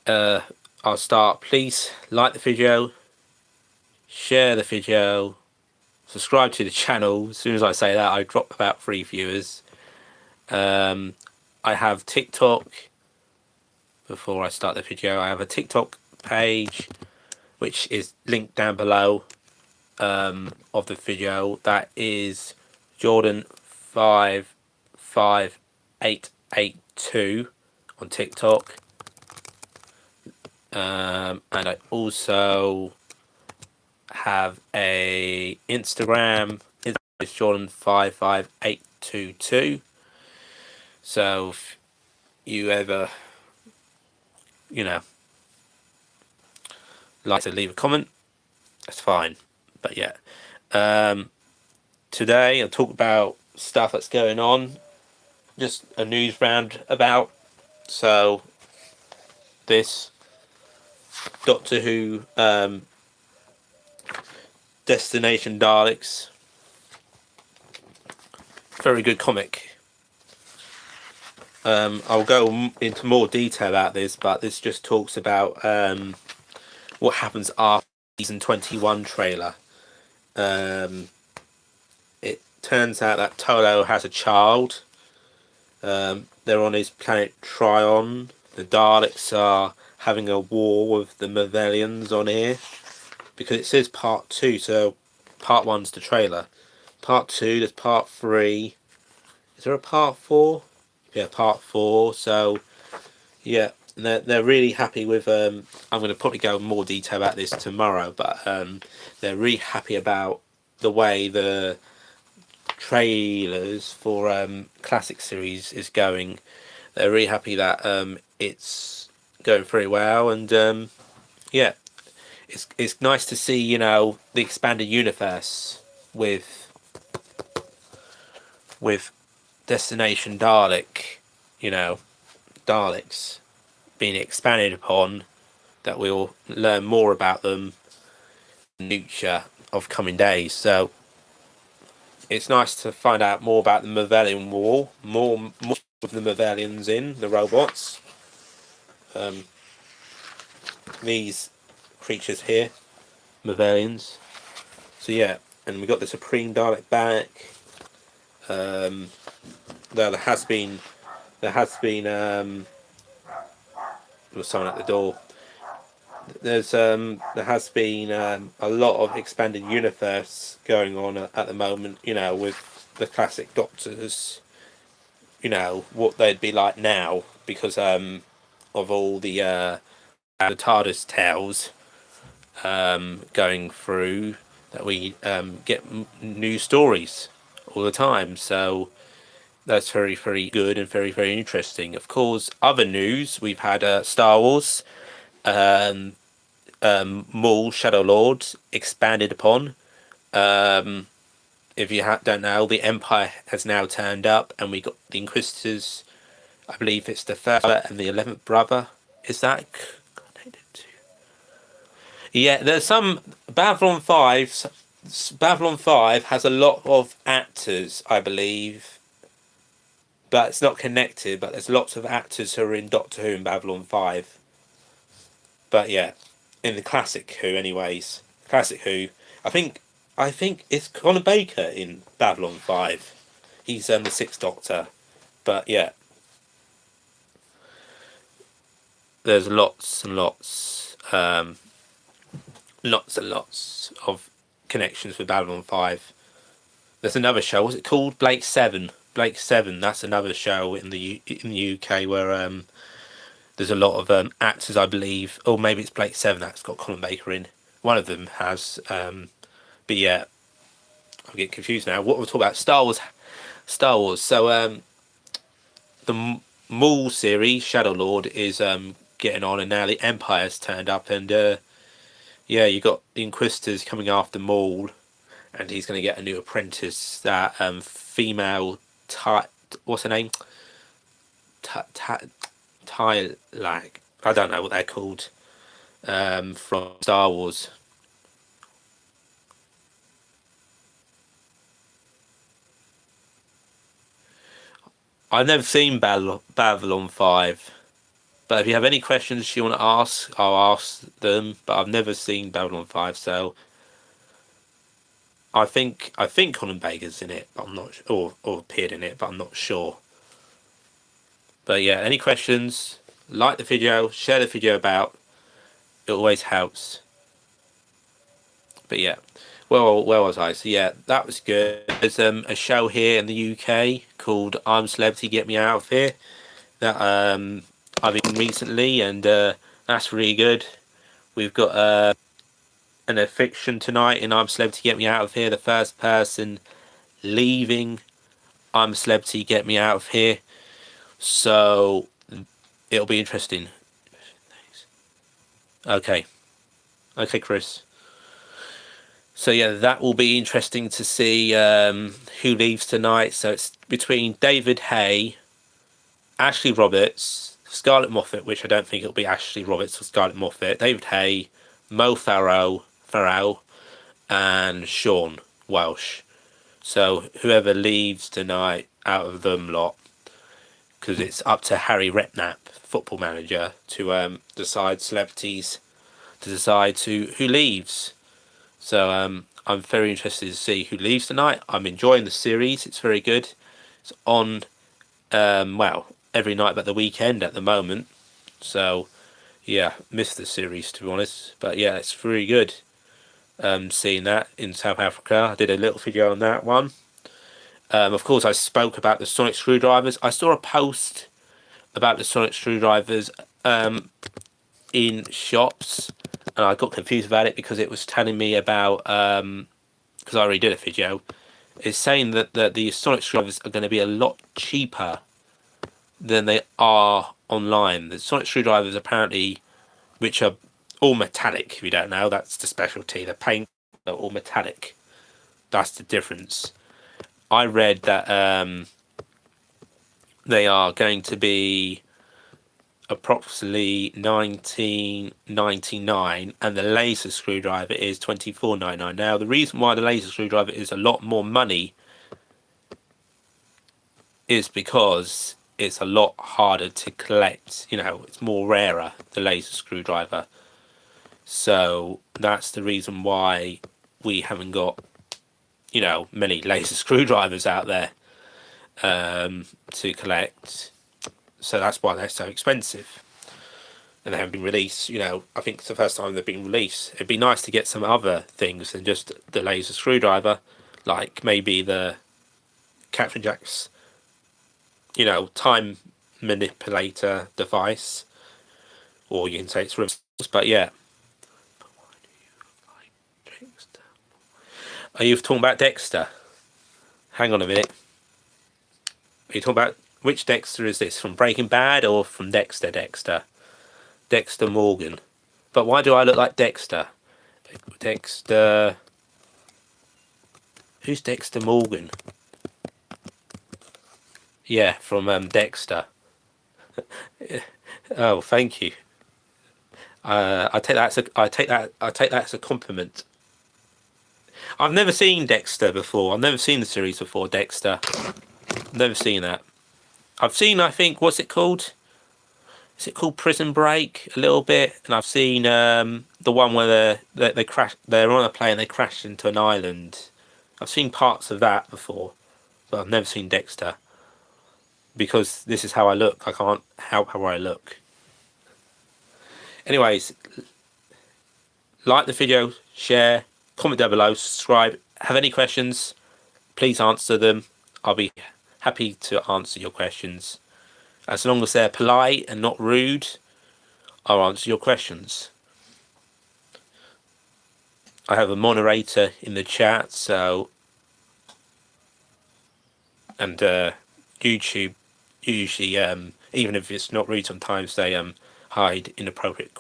I'll start. Please like the video, share the video, subscribe to the channel. As soon as I say that, I drop about 3 viewers. I have TikTok. Before I start the video, I have a TikTok page, which is linked down below of the video. That is Jordan5582 on TikTok. And I also have a Instagram. It's Jordan55822. So if you ever, like to leave a comment, that's fine. But yeah, today I'll talk about stuff that's going on, just a news round about. So this Doctor Who Destination Daleks, very good comic. I'll go into more detail about this, but this just talks about what happens after season 21 trailer. It turns out that Tolo has a child. They're on his planet Trion. The Daleks are having a war with the Mavelians on here, because it says part 2, so part 1's the trailer. Part 2, there's part 3. Is there a part 4? Yeah, part 4. So yeah, they're really happy with. I'm going to probably go in more detail about this tomorrow, but they're really happy about the way the trailers for classic series is going. They're really happy that it's going very well, and yeah, it's nice to see the expanded universe with Destination Dalek, Daleks being expanded upon, that we'll learn more about them in the future of coming days. So it's nice to find out more about the Mavelian War, more of the Mavelians in the robots. These creatures here, Mavelians. So yeah, and we got the Supreme Dalek back. There has been there was someone at the door. There has been a lot of expanded universe going on at the moment. With the classic Doctors. What they'd be like now, because of all the TARDIS tales going through, that we get new stories all the time. So that's very, very good and very, very interesting. Of course, other news, we've had Star Wars, Maul, Shadow Lord, expanded upon. If you don't know, the Empire has now turned up, and we got the Inquisitors. I believe it's the third and the 11th brother. Is that connected to? Yeah, there's some Babylon 5. Babylon 5 has a lot of actors, I believe, but it's not connected. But there's lots of actors who are in Doctor Who and Babylon 5. But yeah, in the classic Who, anyways. Classic Who. I think it's Conor Baker in Babylon 5. He's the Sixth Doctor. But yeah, there's lots and lots, lots and lots of connections with Babylon 5. There's another show. What's it called? Blake 7. Blake 7. That's another show in the UK where there's a lot of actors, I believe. Or maybe it's Blake 7 that's got Colin Baker in. One of them has. But yeah, I'm getting confused now. What we're talking about? Star Wars. Star Wars. So the Maul series, Shadow Lord, is getting on, and now the Empire's turned up, and yeah, you got the Inquisitors coming after Maul, and he's going to get a new apprentice. That female, what's her name? Tylag. I don't know what they're called. From Star Wars. I've never seen Babylon 5. But if you have any questions you want to ask, I'll ask them. But I've never seen Babylon 5, so I think Colin Baker's in it, but I'm not or appeared in it, but I'm not sure. But yeah, any questions? Like the video, share the video about. It always helps. But yeah, well, where was I? So yeah, that was good. There's a show here in the UK called I'm Celebrity, Get Me Out of Here that I've been recently, and that's really good. We've got an eviction tonight in I'm Celebrity, Get Me Out of Here. The first person leaving I'm Celebrity, Get Me Out of Here. So it'll be interesting. Okay, Chris. So yeah, that will be interesting to see who leaves tonight. So it's between David Hay, Ashley Roberts, Scarlett Moffat, which I don't think it'll be Ashley Roberts or Scarlett Moffat, David Hay, Mo Farrell, and Sean Welsh. So whoever leaves tonight out of them lot, because it's up to Harry Redknapp, football manager, to decide celebrities, to decide who leaves. So I'm very interested to see who leaves tonight. I'm enjoying the series. It's very good. It's on, well, every night but the weekend at the moment. So, yeah, missed the series to be honest. But yeah, it's very good. Seeing that in South Africa. I did a little video on that one. Of course, I spoke about the sonic screwdrivers. I saw a post about the sonic screwdrivers in shops, and I got confused about it because it was telling me about, because I already did a video, it's saying that the sonic screwdrivers are going to be a lot cheaper than they are online. The sonic screwdrivers apparently, which are all metallic, if you don't know, that's the specialty. The paint are all metallic. That's the difference. I read that they are going to be approximately $19.99, and the laser screwdriver is $24.99. Now, the reason why the laser screwdriver is a lot more money is because it's a lot harder to collect. You know, it's more rarer, the laser screwdriver. So that's the reason why we haven't got, you know, many laser screwdrivers out there to collect. So that's why they're so expensive. And they haven't been released, you know, I think it's the first time they've been released. It'd be nice to get some other things than just the laser screwdriver, like maybe the Captain Jack's, you know, time manipulator device, or you can say it's reverse, but yeah. Are you talking about Dexter? Hang on a minute. Are you talking about, which Dexter is this? From Breaking Bad or from Dexter? Dexter Morgan. But why do I look like Dexter? Dexter... Who's Dexter Morgan? Yeah, from Dexter. Oh, thank you. I take that as a compliment. I've never seen Dexter before. I've never seen the series before, Dexter. Never seen that. I've seen, I think, what's it called? Is it called Prison Break? A little bit. And I've seen the one where they crash. They're on a plane and they crash into an island. I've seen parts of that before, but I've never seen Dexter. Because this is how I look. I can't help how I look. Anyways, like the video, share, comment down below, subscribe. Have any questions, please answer them. I'll be happy to answer your questions. As long as they're polite and not rude, I'll answer your questions. I have a moderator in the chat, so... And YouTube, usually, even if it's not rude, sometimes they hide inappropriate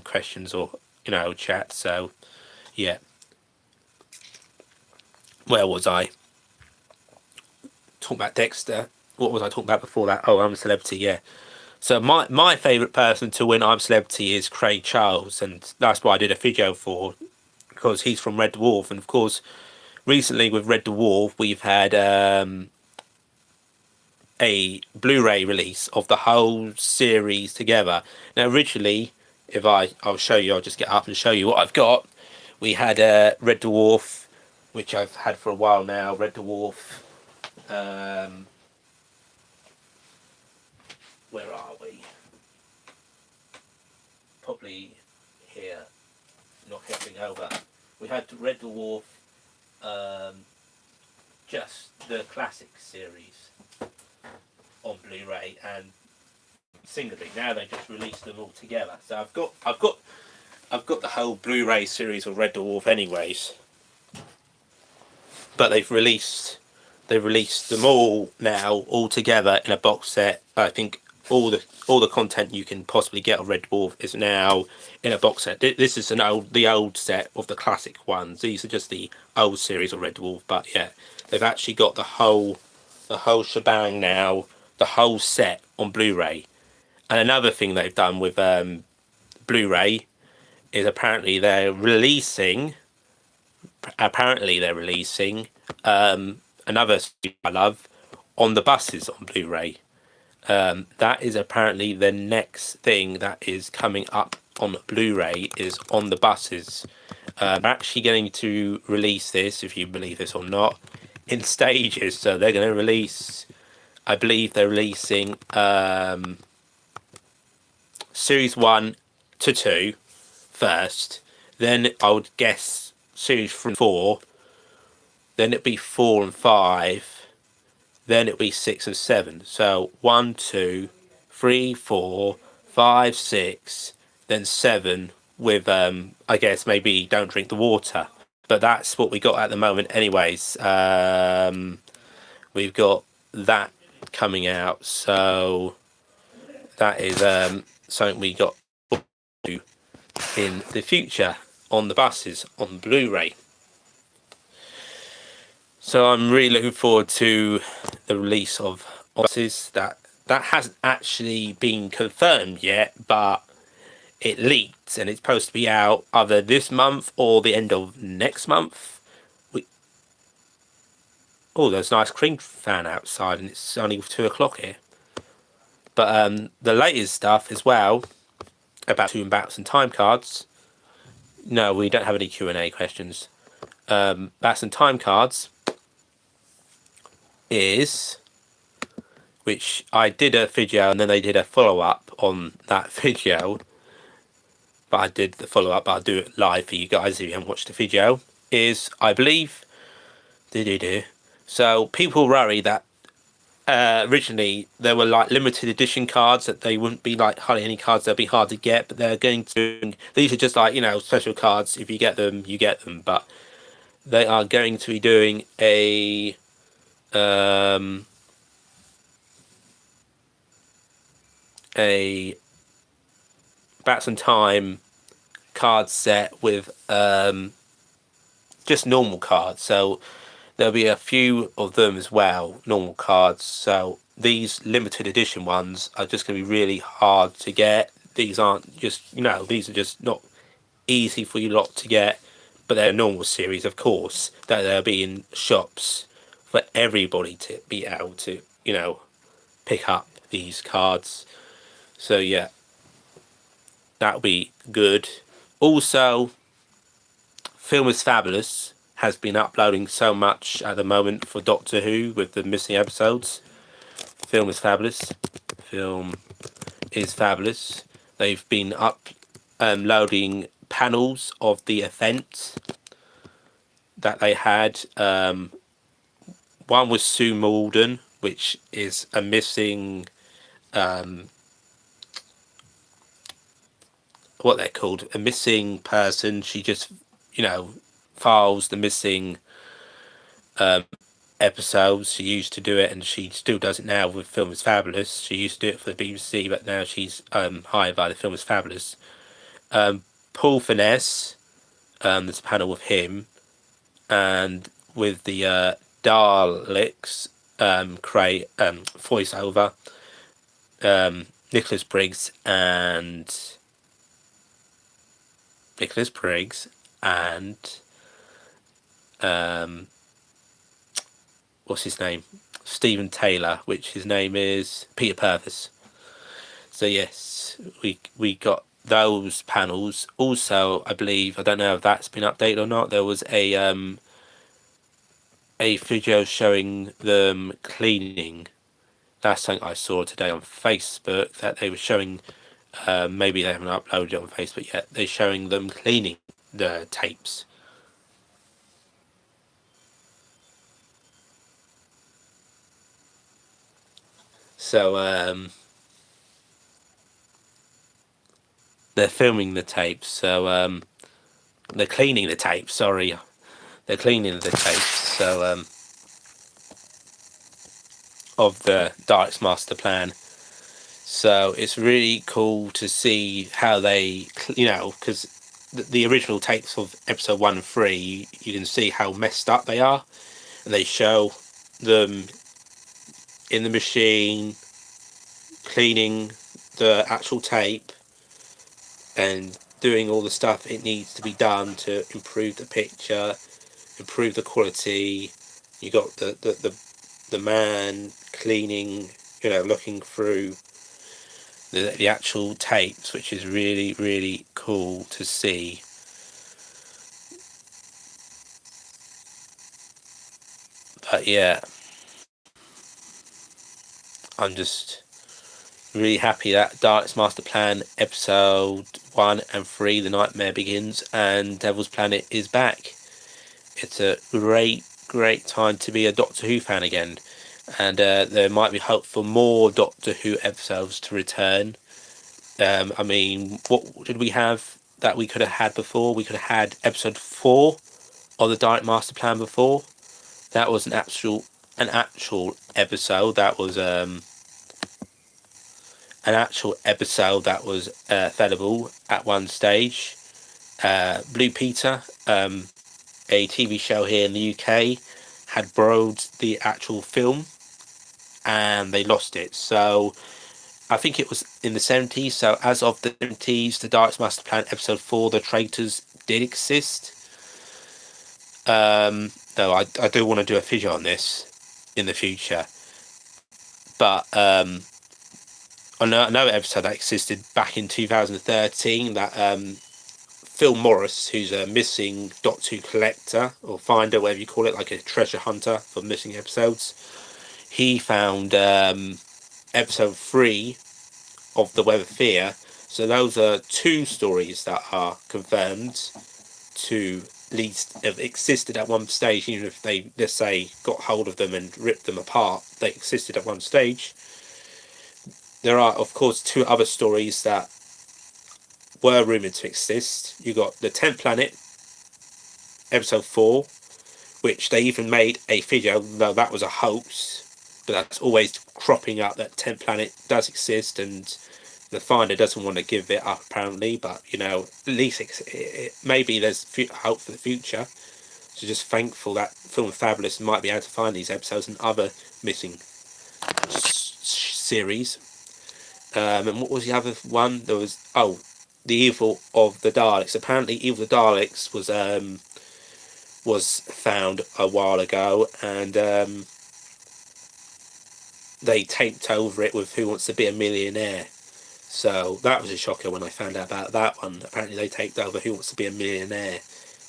questions or, you know, chat, so, yeah. Where was I? Talking about Dexter. What was I talking about before that? Oh, I'm a Celebrity, yeah. So my favourite person to win I'm Celebrity is Craig Charles, and that's what I did a video for, because he's from Red Dwarf, and of course, recently with Red Dwarf, we've had a Blu-ray release of the whole series together. Now, originally, if I'll show you, I'll just get up and show you what I've got. We had Red Dwarf, which I've had for a while now. Red Dwarf. Where are we? Probably here. Not getting over. We had Red Dwarf, just the classic series on Blu-ray and singly. Now they just released them all together. So I've got the whole Blu-ray series of Red Dwarf, anyways. But they've released them all now, all together in a box set. I think all the content you can possibly get of Red Dwarf is now in a box set. This is the old set of the classic ones. These are just the old series of Red Dwarf. But yeah, they've actually got the whole shebang now, the whole set on Blu-ray. And another thing they've done with Blu-ray is apparently they're releasing another series I love on the buses on Blu-ray. That is apparently the next thing that is coming up on Blu-ray, is on the buses. They're actually going to release this, if you believe this or not, in stages. So they're going to release, I believe they're releasing series 1 to 2 first, then I would guess series 3 and 4, then it'd be 4 and 5, then it'd be 6 and 7. So 1, 2, 3, 4, 5, 6, then 7 with I guess maybe Don't Drink the Water. But that's what we got at the moment anyways. We've got that coming out, so that is something we got in the future on the buses on Blu-ray. So I'm really looking forward to the release of buses. That hasn't actually been confirmed yet, but it leaked and it's supposed to be out either this month or the end of next month. Oh, there's a nice cream fan outside and it's only 2 o'clock here. But the latest stuff as well about bats and time cards. No, we don't have any Q&A questions. Bats and time cards is, which I did a video and then they did a follow-up on that video, but I did the follow-up, but I'll do it live for you guys if you haven't watched the video, is, I believe, so people worry that originally there were like limited edition cards, that they wouldn't be like hardly any cards, they'll be hard to get, but they're going to, these are just like, you know, special cards. If you get them, you get them, but they are going to be doing a Bats and Time card set with just normal cards. So there'll be a few of them as well, normal cards. So these limited edition ones are just going to be really hard to get. These aren't just, you know, these are just not easy for you lot to get, but they're a normal series, of course, that they'll be in shops for everybody to be able to, you know, pick up these cards. So yeah, that'll be good. Also, Film is Fabulous has been uploading so much at the moment for Doctor Who with the missing episodes. Film is Fabulous. Film is Fabulous. They've been uploading panels of the event that they had. One was Sue Malden, which is a missing, what they're called, a missing person. She just, you know, files the missing episodes. She used to do it, and she still does it now with Film is Fabulous. She used to do it for the BBC, but now she's hired by the Film is Fabulous. Paul Finesse, there's a panel with him, and with the Daleks voiceover, Nicholas Briggs and what's his name? Stephen Taylor, which his name is Peter Purvis. So yes, we got those panels. Also, I believe, I don't know if that's been updated or not, there was a video showing them cleaning. That's something I saw today on Facebook, that they were showing, maybe they haven't uploaded it on Facebook yet, they're showing them cleaning the tapes. So they're filming the tapes, so they're cleaning the tapes, sorry. They're cleaning the tapes, so of the Daleks master plan. So it's really cool to see how they, because the original tapes of episode 1 and 3, you can see how messed up they are, and they show them in the machine cleaning the actual tape and doing all the stuff it needs to be done to improve the picture, improve the quality. You got the man cleaning, looking through the actual tapes, which is really, really cool to see. But yeah, I'm just really happy that Daleks Master Plan episode 1 and 3, The Nightmare Begins, and Devil's Planet is back. It's a great time to be a Doctor Who fan again, and there might be hope for more Doctor Who episodes to return. I mean, what did we have that we could have had before? We could have had episode 4 of the Dalek Master Plan before. That was an actual episode. That was an actual episode that was fellable at one stage. Blue Peter, a TV show here in the UK, had borrowed the actual film and they lost it. So I think it was in the 70s. So as of the 70s, the Daleks Master Plan episode 4, The Traitors, did exist. No, I do want to do a video on this in the future. But another episode that existed back in 2013, that Phil Morris, who's a missing Doctor Who collector or finder, whatever you call it, like a treasure hunter for missing episodes, he found episode 3 of The Web of Fear. So those are 2 stories that are confirmed to at least have existed at one stage, even if they, let's say, got hold of them and ripped them apart, they existed at one stage. There are, of course, 2 other stories that were rumoured to exist. You got the 10th Planet, episode 4, which they even made a video, though that was a hoax, but that's always cropping up that 10th Planet does exist, and the finder doesn't want to give it up apparently, but at least maybe there's hope for the future. So just thankful that Film Fabulous might be able to find these episodes and other missing series. And what was the other one? There was The Evil of the Daleks. Apparently, Evil of the Daleks was found a while ago, and they taped over it with Who Wants to Be a Millionaire. So that was a shocker when I found out about that one. Apparently they taped over Who Wants to Be a Millionaire.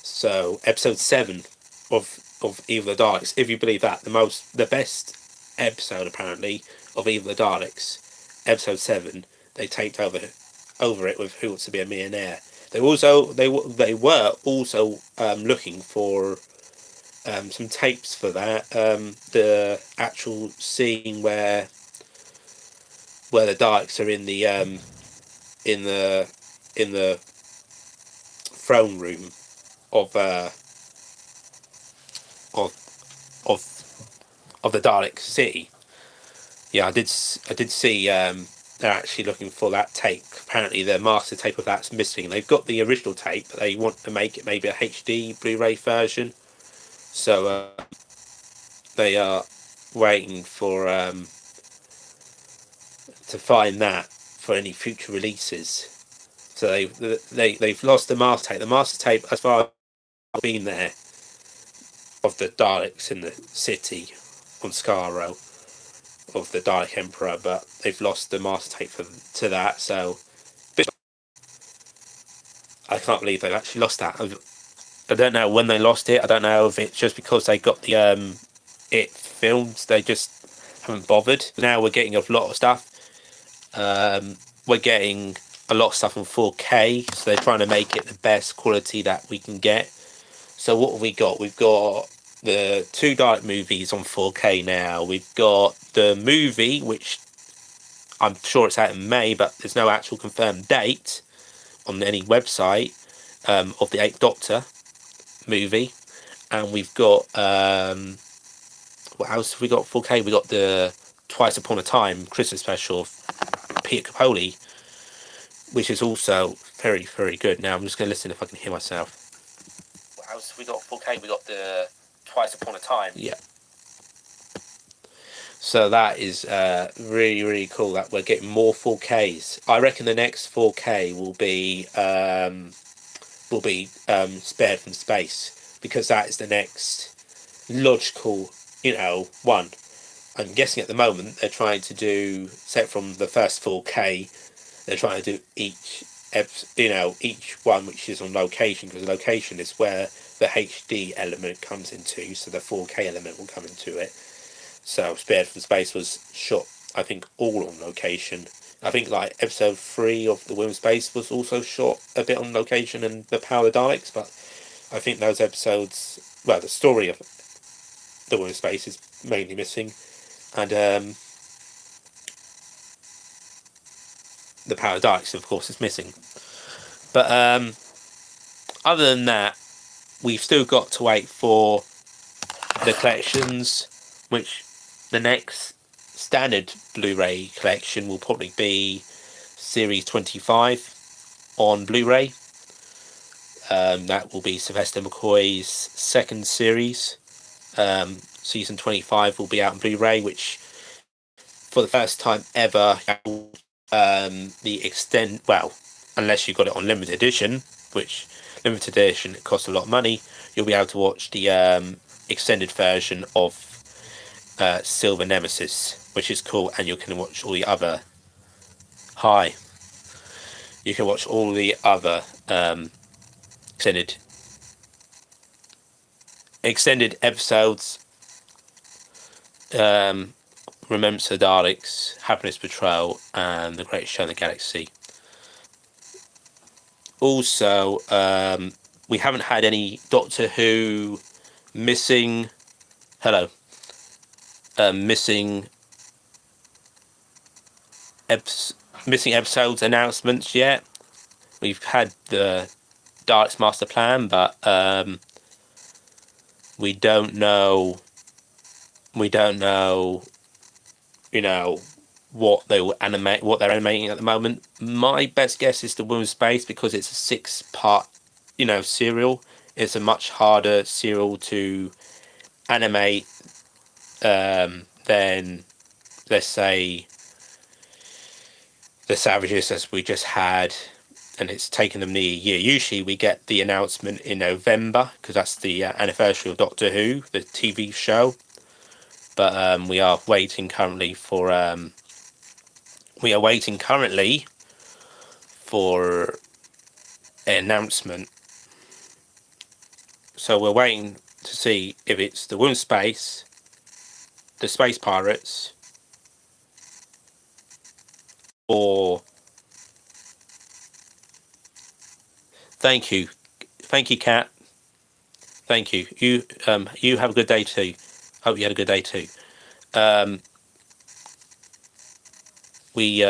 So episode 7 of Evil of the Daleks, if you believe that, the best episode apparently of Evil of the Daleks, episode 7, they taped over it with Who Wants to Be a Millionaire. They were also looking for some tapes for that. The actual scene where the Daleks are in the throne room of the Dalek city. Yeah, I did see they're actually looking for that tape. Apparently the master tape of that's missing. They've got the original tape, but they want to make it maybe a HD Blu-ray version. So they are waiting for to find that for any future releases. So they've lost the master tape. The master tape, as far as I've been there, of the Daleks in the city on Skaro, of the Dalek Emperor, but they've lost the master tape to that. So I can't believe they've actually lost that. I don't know when they lost it. I don't know if it's just because they got the it filmed. They just haven't bothered. Now we're getting a lot of stuff. We're getting a lot of stuff on 4K, so they're trying to make it the best quality that we can get. So what have we got? We've got the 2 Dalek movies on 4K now. We've got the movie, which I'm sure it's out in May, but there's no actual confirmed date on any website, of the 8th Doctor movie. And we've got what else have we got? 4K. We got the Twice Upon a Time Christmas special of Peter Capaldi, which is also very, very good. Now I'm just going to listen if I can hear myself. What else have we got? 4K. We got the Twice Upon a Time. Yeah. So that is really, really cool that we're getting more 4Ks. I reckon the next 4K will be Spared from Space, because that is the next logical, one. I'm guessing at the moment they're trying to do, set from the first 4K, they're trying to do each one which is on location, because location is where the HD element comes into, so the 4K element will come into it. So Spared from Space was shot, I think, all on location. I think like episode 3 of The Wheel of Space was also shot a bit on location, and The Power of the Daleks, but I think those episodes, well, the story of The Wheel of Space is mainly missing, and The Power of the Daleks, of course, is missing. But other than that, we've still got to wait for the collections, which the next standard Blu-ray collection will probably be Series 25 on Blu-ray. That will be Sylvester McCoy's second series. Season 25 will be out on Blu-ray, which for the first time ever, unless you got it on limited edition, which limited edition it costs a lot of money, you'll be able to watch the extended version of Silver Nemesis, which is cool, and you can watch all the other extended episodes. Remembrance of the Daleks, Happiness Patrol, and The Greatest Show in the Galaxy. Also, we haven't had any Doctor Who missing episodes announcements yet. We've had the Daleks Master Plan, but we don't know, what they will animate, what they're animating at the moment. My best guess is The Wheel of Space, because it's a 6-part, serial. It's a much harder serial to animate than, let's say, The Savages, as we just had, and it's taken them nearly a year. Usually we get the announcement in November, because that's the anniversary of Doctor Who, the TV show. But we are waiting currently for an announcement. So we're waiting to see if it's The Wheel of Space, the Space Pirates, or thank you, Kat. Thank you. You have a good day too. Hope you had a good day too. We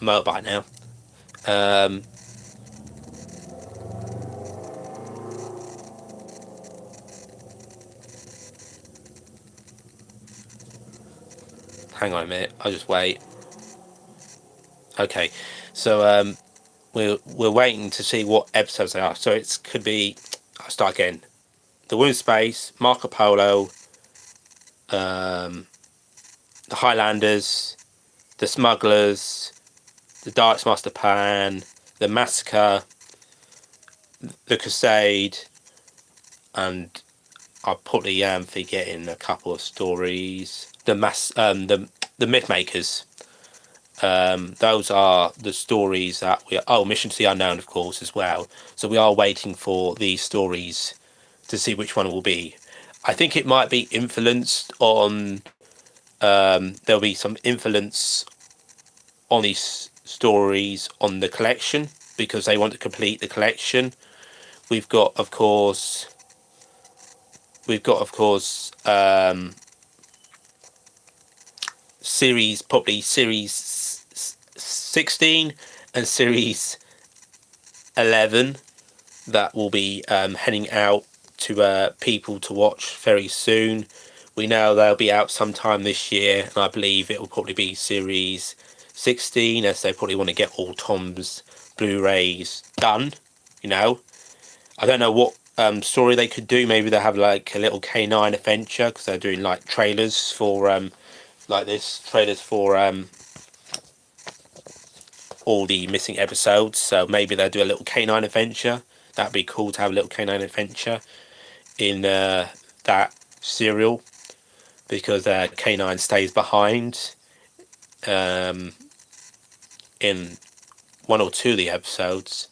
mobile now. Hang on a minute. I'll just wait. Okay, so we're waiting to see what episodes they are. So it could be. I'll start again. The Wheel of Space, Marco Polo, the Highlanders, the Smugglers, the Daleks Master Plan, the Massacre, the Crusade, and I probably am forgetting a couple of stories. The Myth Makers. Those are the stories that we. Mission to the Unknown, of course, as well. So we are waiting for these stories to see which one it will be. I think it might be influenced on. There'll be some influence on these stories on the collection because they want to complete the collection. We've got, of course, series 16 and series 11 that will be heading out to people to watch very soon. We know they'll be out sometime this year, and I believe it will probably be series 16, as they probably want to get all Tom's Blu-rays done. I don't know what story they could do. Maybe they'll have like a little K9 adventure, because they're doing like trailers for all the missing episodes. So maybe they'll do a little K9 adventure. That'd be cool to have a little K9 adventure in that serial, because K9 stays behind in one or two of the episodes,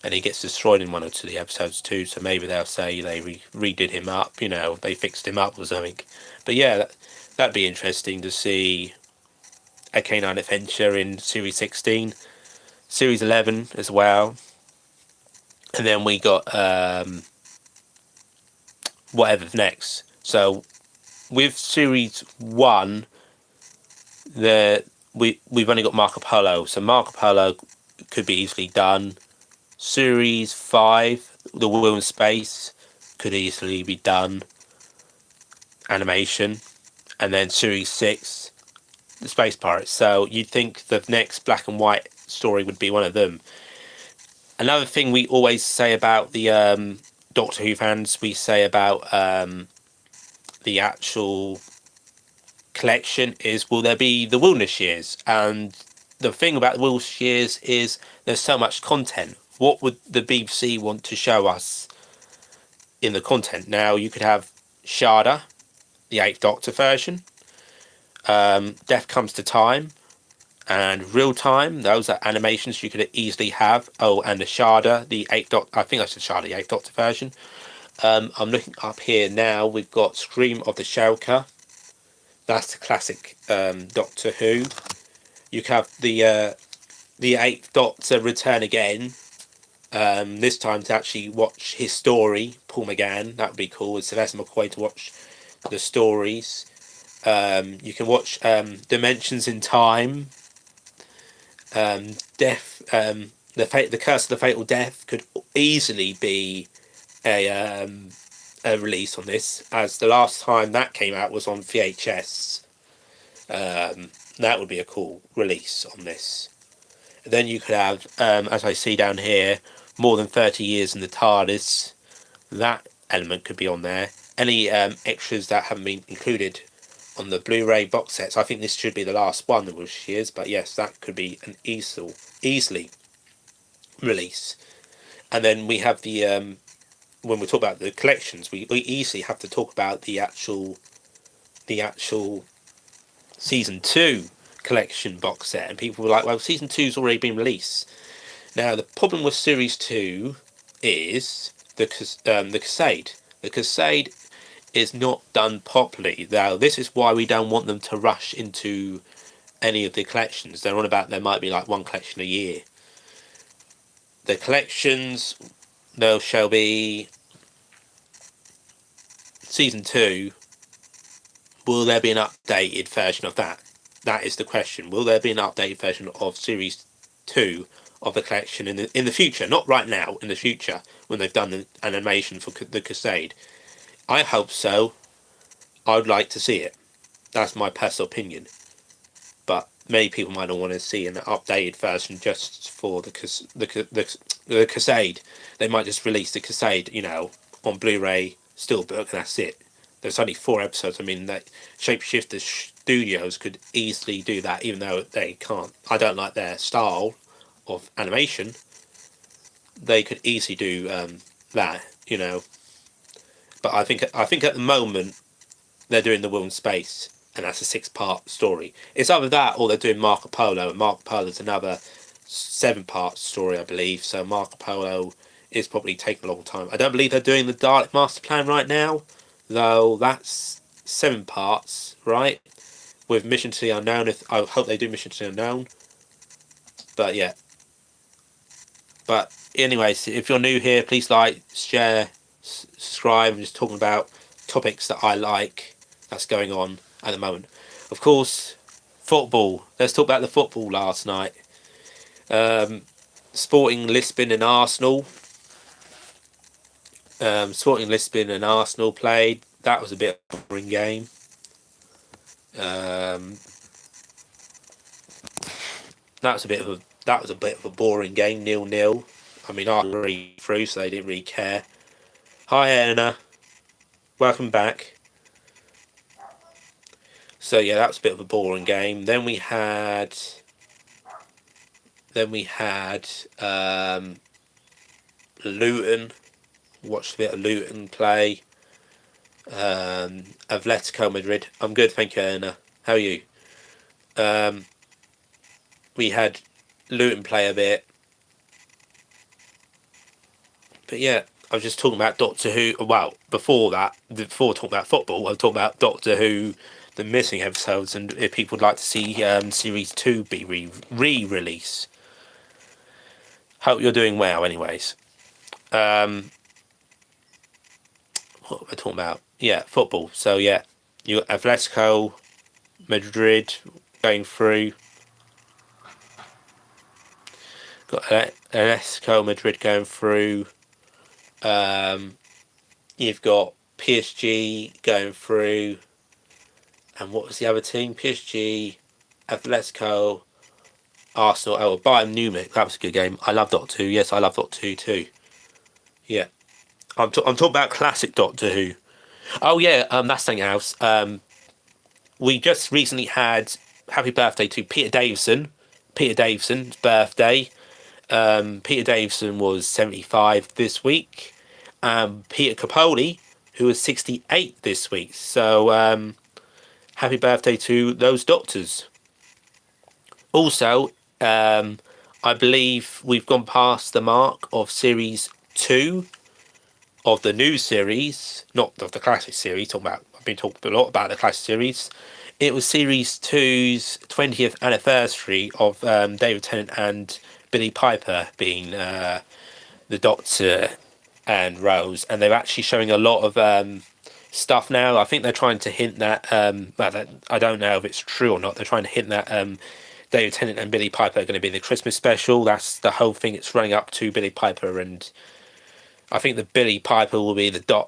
and he gets destroyed in one or two of the episodes too. So maybe they'll say they redid him up, they fixed him up or something. But yeah, that'd be interesting to see a K9 adventure in series 16, series 11 as well. And then we got whatever's next. So with series 1, we've only got Marco Polo. So Marco Polo could be easily done. Series 5, The Will in Space, could easily be done. Animation. And then Series 6, The Space Pirates. So you'd think the next black and white story would be one of them. Another thing we always say about the Doctor Who fans, we say about the actual collection is, will there be the Wilderness Years? And the thing about the Wilderness Years is there's so much content. What would the BBC want to show us in the content? Now, you could have Sharda, the 8th Doctor version, Death Comes to Time, and Real Time. Those are animations you could easily have. Oh, and the Sharda, the 8th Doctor, I think that's the Sharda, the 8th Doctor version. I'm looking up here now. We've got Scream of the Shelker. That's the classic Doctor Who. You could have the 8th Doctor return again. This time to actually watch his story, Paul McGann. That would be cool. With Sylvester McCoy to watch the stories. You can watch Dimensions in Time. Death. The Curse of the Fatal Death could easily be a release on this, as the last time that came out was on VHS. That would be a cool release on this. And then you could have, as I see down here, More Than 30 Years in the TARDIS. That element could be on there. Any extras that haven't been included on the Blu-ray box sets. I think this should be the last one, which is, but yes, that could be an easily release. And then we have the when we talk about the collections, we easily have to talk about the actual season 2 collection box set, and people were like, well, season 2's already been released. Now, the problem with series 2 is the Crusade. The Crusade is not done properly. Now, this is why we don't want them to rush into any of the collections. They're on about there might be like one collection a year. The collections, there shall be season 2. Will there be an updated version of that? That is the question. Will there be an updated version of series 2 of the collection in the future? Not right now, in the future, when they've done the animation for the Crusade. I hope so. I would like to see it. That's my personal opinion. But many people might not want to see an updated version just for the Crusade. They might just release the Crusade, on Blu-ray Steelbook, and that's it. There's only 4 episodes. I mean, that Shapeshifter Studios could easily do that, even though they can't. I don't like their style of animation. They could easily do that, But But I think at the moment they're doing the Will in Space, and that's a 6-part story. It's either that or they're doing Marco Polo, and Marco Polo's another 7-part story, I believe. So Marco Polo is probably taking a long time. I don't believe they're doing the Dalek Master Plan right now, though. That's 7 parts, right? With Mission to the Unknown. I hope they do Mission to the Unknown. But yeah. But anyways, if you're new here, please like, share, subscribe. I'm just talking about topics that I like that's going on at the moment. Of course, football. Let's talk about the football last night. Sporting Lisbon and Arsenal. Sporting Lisbon and Arsenal played. That was a bit of a boring game. That was a bit of a boring game, 0-0. I mean, I were really through, so they didn't really care. Hi, Anna. Welcome back. So yeah, that was a bit of a boring game. Then we had Luton. Watched a bit of Luton play. Atletico Madrid. I'm good, thank you, Anna. How are you? We had Luton play a bit. But yeah, I was just talking about Doctor Who. Well, before talking about football, I was talking about Doctor Who, the missing episodes, and if people would like to see Series 2 be re-released. Hope you're doing well, anyways. What am I talking about? Yeah, football. So yeah, you got Atletico Madrid going through. Got Atletico Madrid going through. You've got PSG going through. And what was the other team? PSG, Atletico, Arsenal. Oh, Bayern Munich. That was a good game. I love Doctor Who. Yes, I love Doctor Who too. Yeah. I'm talking about classic Doctor Who. Oh yeah, that's something else. We just recently had happy birthday to Peter Davison. Peter Davison's birthday. Peter Davison was 75 this week. Peter Capaldi, who was 68 this week. So happy birthday to those doctors. Also, I believe we've gone past the mark of Series 2 of the new series, not of the classic series. I've been talking a lot about the classic series. It was Series 2's 20th anniversary of David Tennant and Billy Piper being the Doctor and Rose, and they're actually showing a lot of stuff now. I think they're trying to hint that, I don't know if it's true or not, they're trying to hint that David Tennant and Billy Piper are going to be the Christmas special. That's the whole thing. It's running up to Billy Piper, and I think the Billy Piper will be the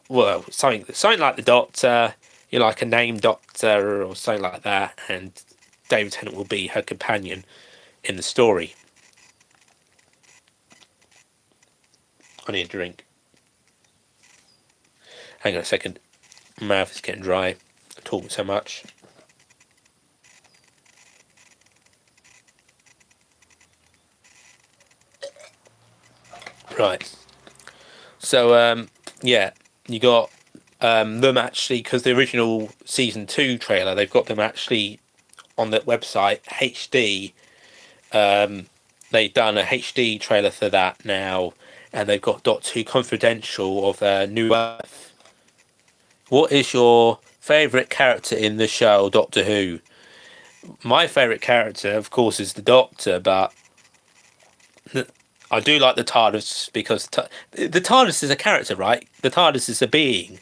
something like the Doctor, like a named Doctor or something like that, and David Tennant will be her companion in the story. I need a drink. Hang on a second. My mouth is getting dry. I'm talking so much. Right. So, yeah, you got them actually, because the original Season 2 trailer, they've got them actually on the website, HD. They've done a HD trailer for that now, and they've got Doctor Who Confidential of New Earth. What is your favourite character in the show, Doctor Who? My favourite character, of course, is the Doctor, but I do like the TARDIS because the TARDIS is a character, right? The TARDIS is a being.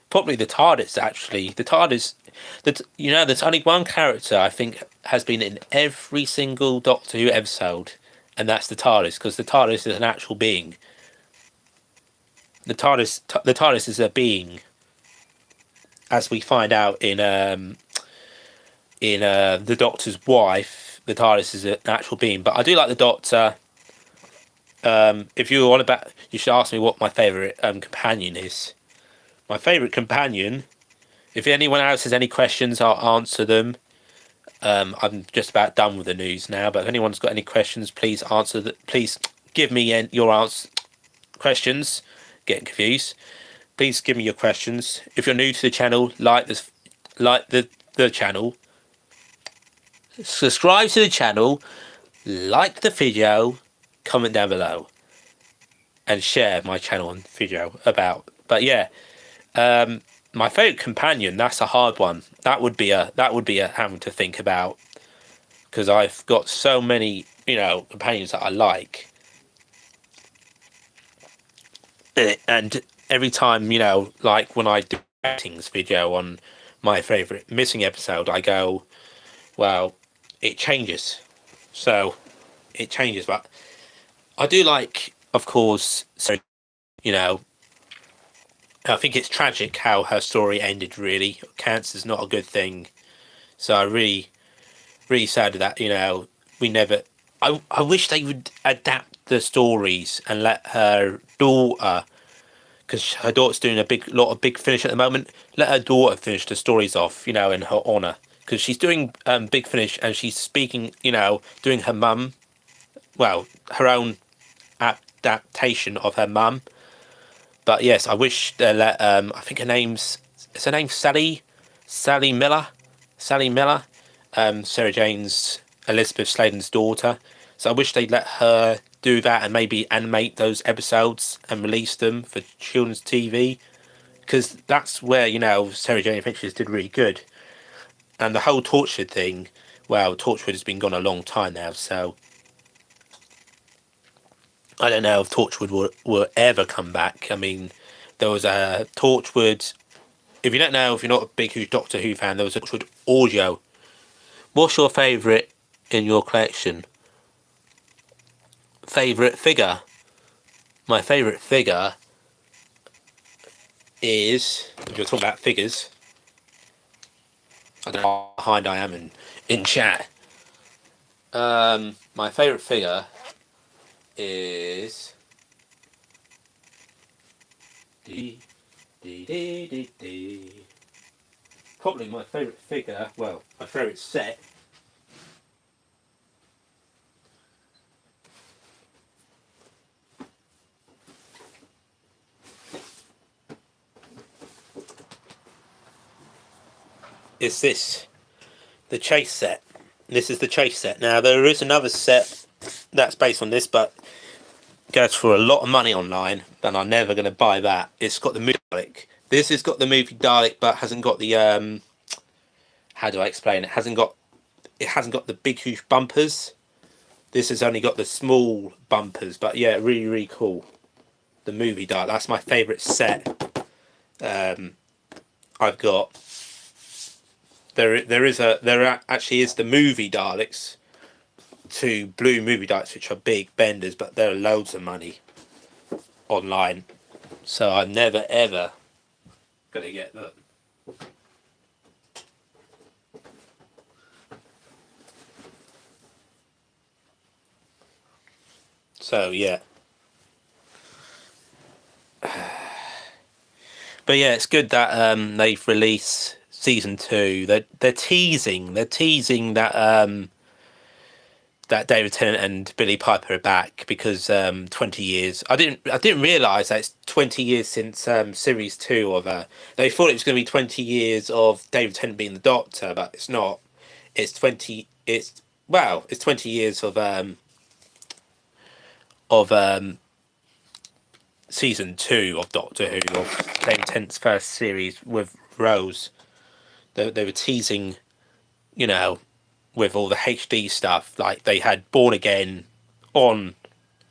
Probably the TARDIS, actually. The TARDIS... there's only one character I think has been in every single Doctor Who episode, and that's the TARDIS, because the TARDIS is an actual being. The TARDIS is a being, as we find out in the Doctor's wife. The TARDIS is an actual being, but I do like the Doctor. If you want about, you should ask me what my favourite companion is. My favourite companion. If anyone else has any questions, I'll answer them. I'm just about done with the news now, but if anyone's got any questions, please please give me your questions. Getting confused. please give me your questions. If you're new to the channel, like the channel, subscribe to the channel, like the video, comment down below, and share my channel and video about. But yeah, my favourite companion, that's a hard one. That would be a having to think about, because I've got so many, companions that I like. And every time, like when I do ratings video on my favourite missing episode, I go, well, it changes. So it changes, but I do like, of course, so, I think it's tragic how her story ended, really. Cancer's not a good thing. So I really, really sad that, we never... I wish they would adapt the stories and let her daughter, because her daughter's doing a lot of Big Finish at the moment, let her daughter finish the stories off, in her honour. Because she's doing Big Finish and she's speaking, doing her mum, well, her own adaptation of her mum. But yes, I wish they let, I think is her name Sally Miller? Sally Miller? Sarah Jane's, Elizabeth Sladen's daughter. So I wish they'd let her do that and maybe animate those episodes and release them for children's TV. Because that's where, Sarah Jane Adventures did really good. And the whole Torchwood thing, well, Torchwood has been gone a long time now, so I don't know if Torchwood will ever come back. I mean, there was a Torchwood... If you don't know, if you're not a big, huge Doctor Who fan, there was a Torchwood audio. What's your favourite in your collection? Favourite figure? My favourite figure is... If you're talking about figures... I don't know how behind I am in chat. My favourite figure is... Probably my favourite figure, well, my favourite set is this, the Chase set. This is the Chase set. Now, there is another set that's based on this, but goes for a lot of money online, and I'm never going to buy that. It's got the movie Dalek. This has got the movie Dalek, but hasn't got the how do I explain it? It hasn't got the big huge bumpers. This has only got the small bumpers, but yeah, really, really cool. The movie Dalek. That's my favourite set. I've got. There actually is the movie Daleks. 2 blue movie Daleks, which are big benders, but there are loads of money online, so I'm never ever gonna get them. So yeah, but yeah, it's good that they've released season 2. They're teasing that that David Tennant and Billy Piper are back, because 20 years. I didn't realise that it's 20 years since series 2 of they thought it was going to be 20 years of David Tennant being the Doctor, but it's not. It's 20 years of season 2 of Doctor Who, of David Tennant's first series with Rose. They were teasing, with all the HD stuff, like they had Born Again on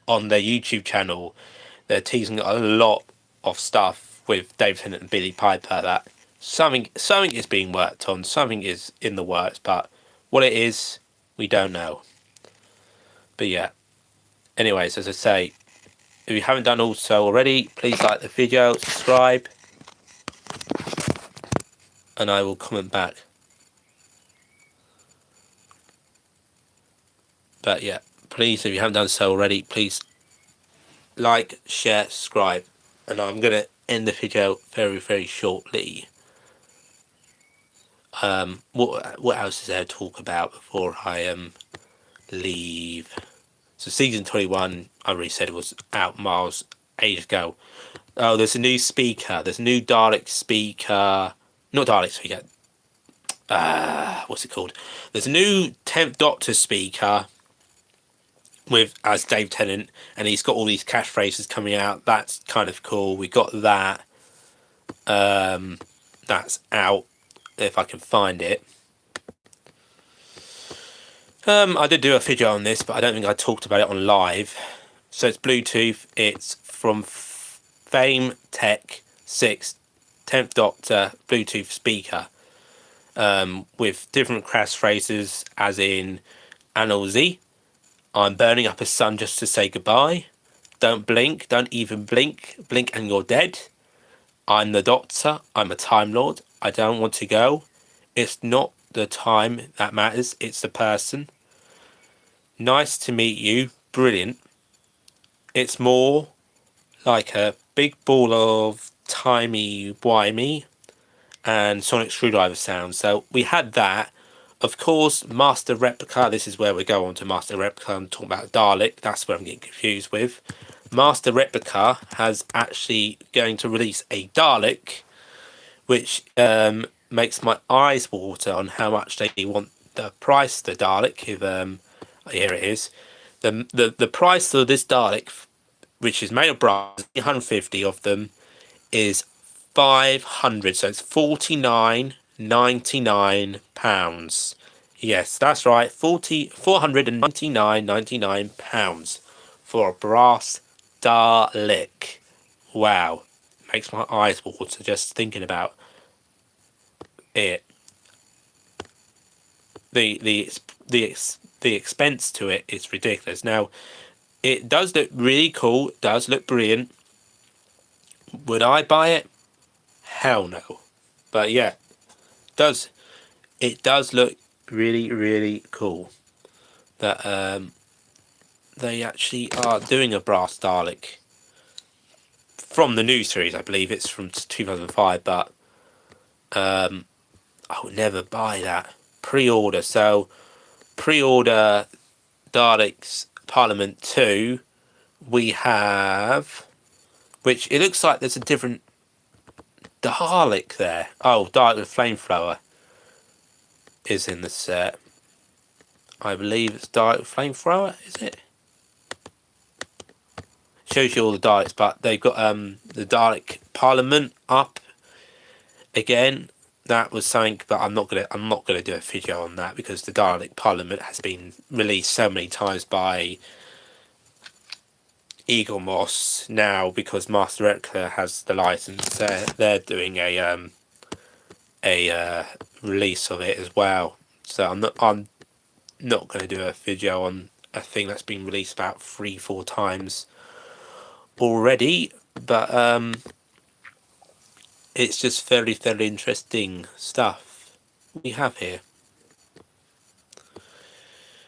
their YouTube channel. They're teasing a lot of stuff with David Tennant and Billy Piper, that something is being worked on, something is in the works, but what it is, we don't know. But yeah, anyways, as I say, if you haven't done so already, please like the video, subscribe, and I will comment back. But yeah, please, if you haven't done so already, please like, share, subscribe, and I'm going to end the video very, very shortly. What else is there to talk about before I leave? So season 21, I already said it was out miles ages ago. Oh, there's a new speaker. There's a new Dalek speaker. Not Dalek speaker. What's it called? There's a new 10th Doctor speaker with as Dave Tennant, and he's got all these catchphrases coming out. That's kind of cool. We got that. That's out if I can find it. I did do a video on this, but I don't think I talked about it on live. So it's Bluetooth. It's from Fame Tech 6 10th Doctor Bluetooth speaker, with different catchphrases, as in Anal Z, I'm burning up a sun just to say goodbye. Don't blink, don't even blink. Blink and you're dead. I'm the Doctor, I'm a Time Lord. I don't want to go. It's not the time that matters, it's the person. Nice to meet you, brilliant. It's more like a big ball of timey-wimey and sonic screwdriver sounds. So we had that. Of course, Master Replica, this is where we go on to Master Replica. I'm talking about Dalek, that's where I'm getting confused with. Master Replica has actually going to release a Dalek, which makes my eyes water on how much they want the price of the Dalek. If here it is, the price of this Dalek, which is made of brass, 150 of them, is 500. So it's £49.99. Yes, that's right, £499.99 for a brass Dalek. Wow, makes my eyes water just thinking about it. The expense to it is ridiculous. Now, it does look really cool. It does look brilliant. Would I buy it? Hell no. But yeah, it does look really, really cool that they actually are doing a brass Dalek from the new series. I believe it's from 2005, but I would never buy that. Pre-order. So pre-order Daleks Parliament 2. We have, which it looks like there's a different Dalek there. Oh, Dalek with Flamethrower is in the set. I believe it's Dalek with Flamethrower, is it? Shows you all the Daleks, but they've got the Dalek Parliament up again. That was something, but I'm not gonna do a video on that because the Dalek Parliament has been released so many times by Eagle Moss now, because Master Replica has the license. They're doing a release of it as well. So I'm not going to do a video on a thing that's been released about 3-4 times already, but it's just very interesting stuff we have here.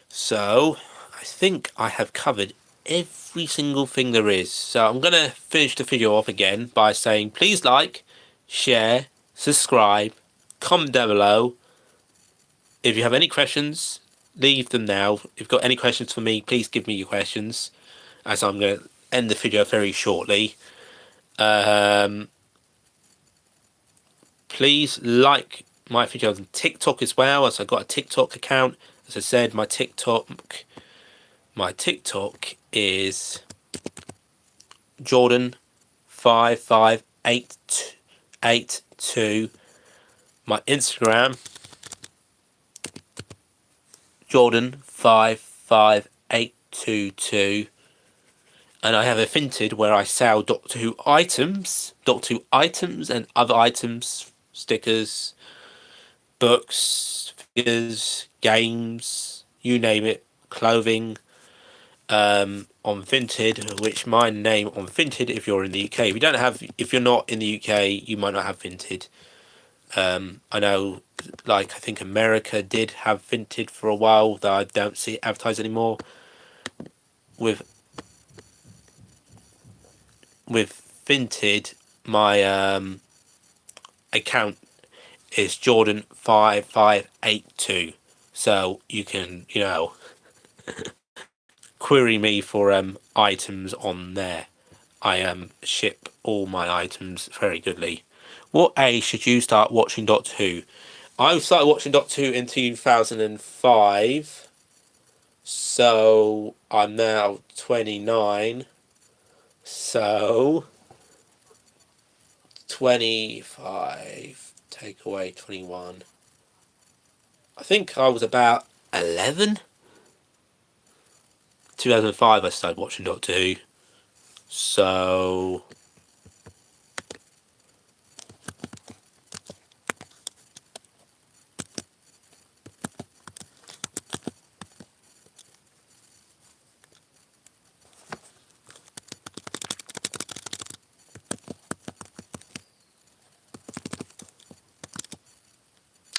So I think I have covered every single thing there is. So I'm going to finish the video off again by saying please like, share, subscribe, comment down below. If you have any questions, leave them now. If you've got any questions for me, please give me your questions, as I'm going to end the video very shortly. Please like my videos on TikTok as well, as I've got a TikTok account. As I said, my TikTok is Jordan5582. My Instagram, Jordan55822. And I have a Vinted where I sell Doctor Who items, and other items, stickers, books, figures, games, you name it, clothing, on Vinted, which my name on Vinted if you're in the UK. If you're not in the UK, you might not have Vinted. I know, I think America did have Vinted for a while, though I don't see it advertised anymore. With Vinted, my account is Jordan5582, so you can query me for items on there. I ship all my items very goodly. What age should you start watching Doctor Who? I started watching Doctor Who in 2005, so I'm now 29. So 25 take away 21. I think I was about 11. 2005 I started watching Doctor Who. So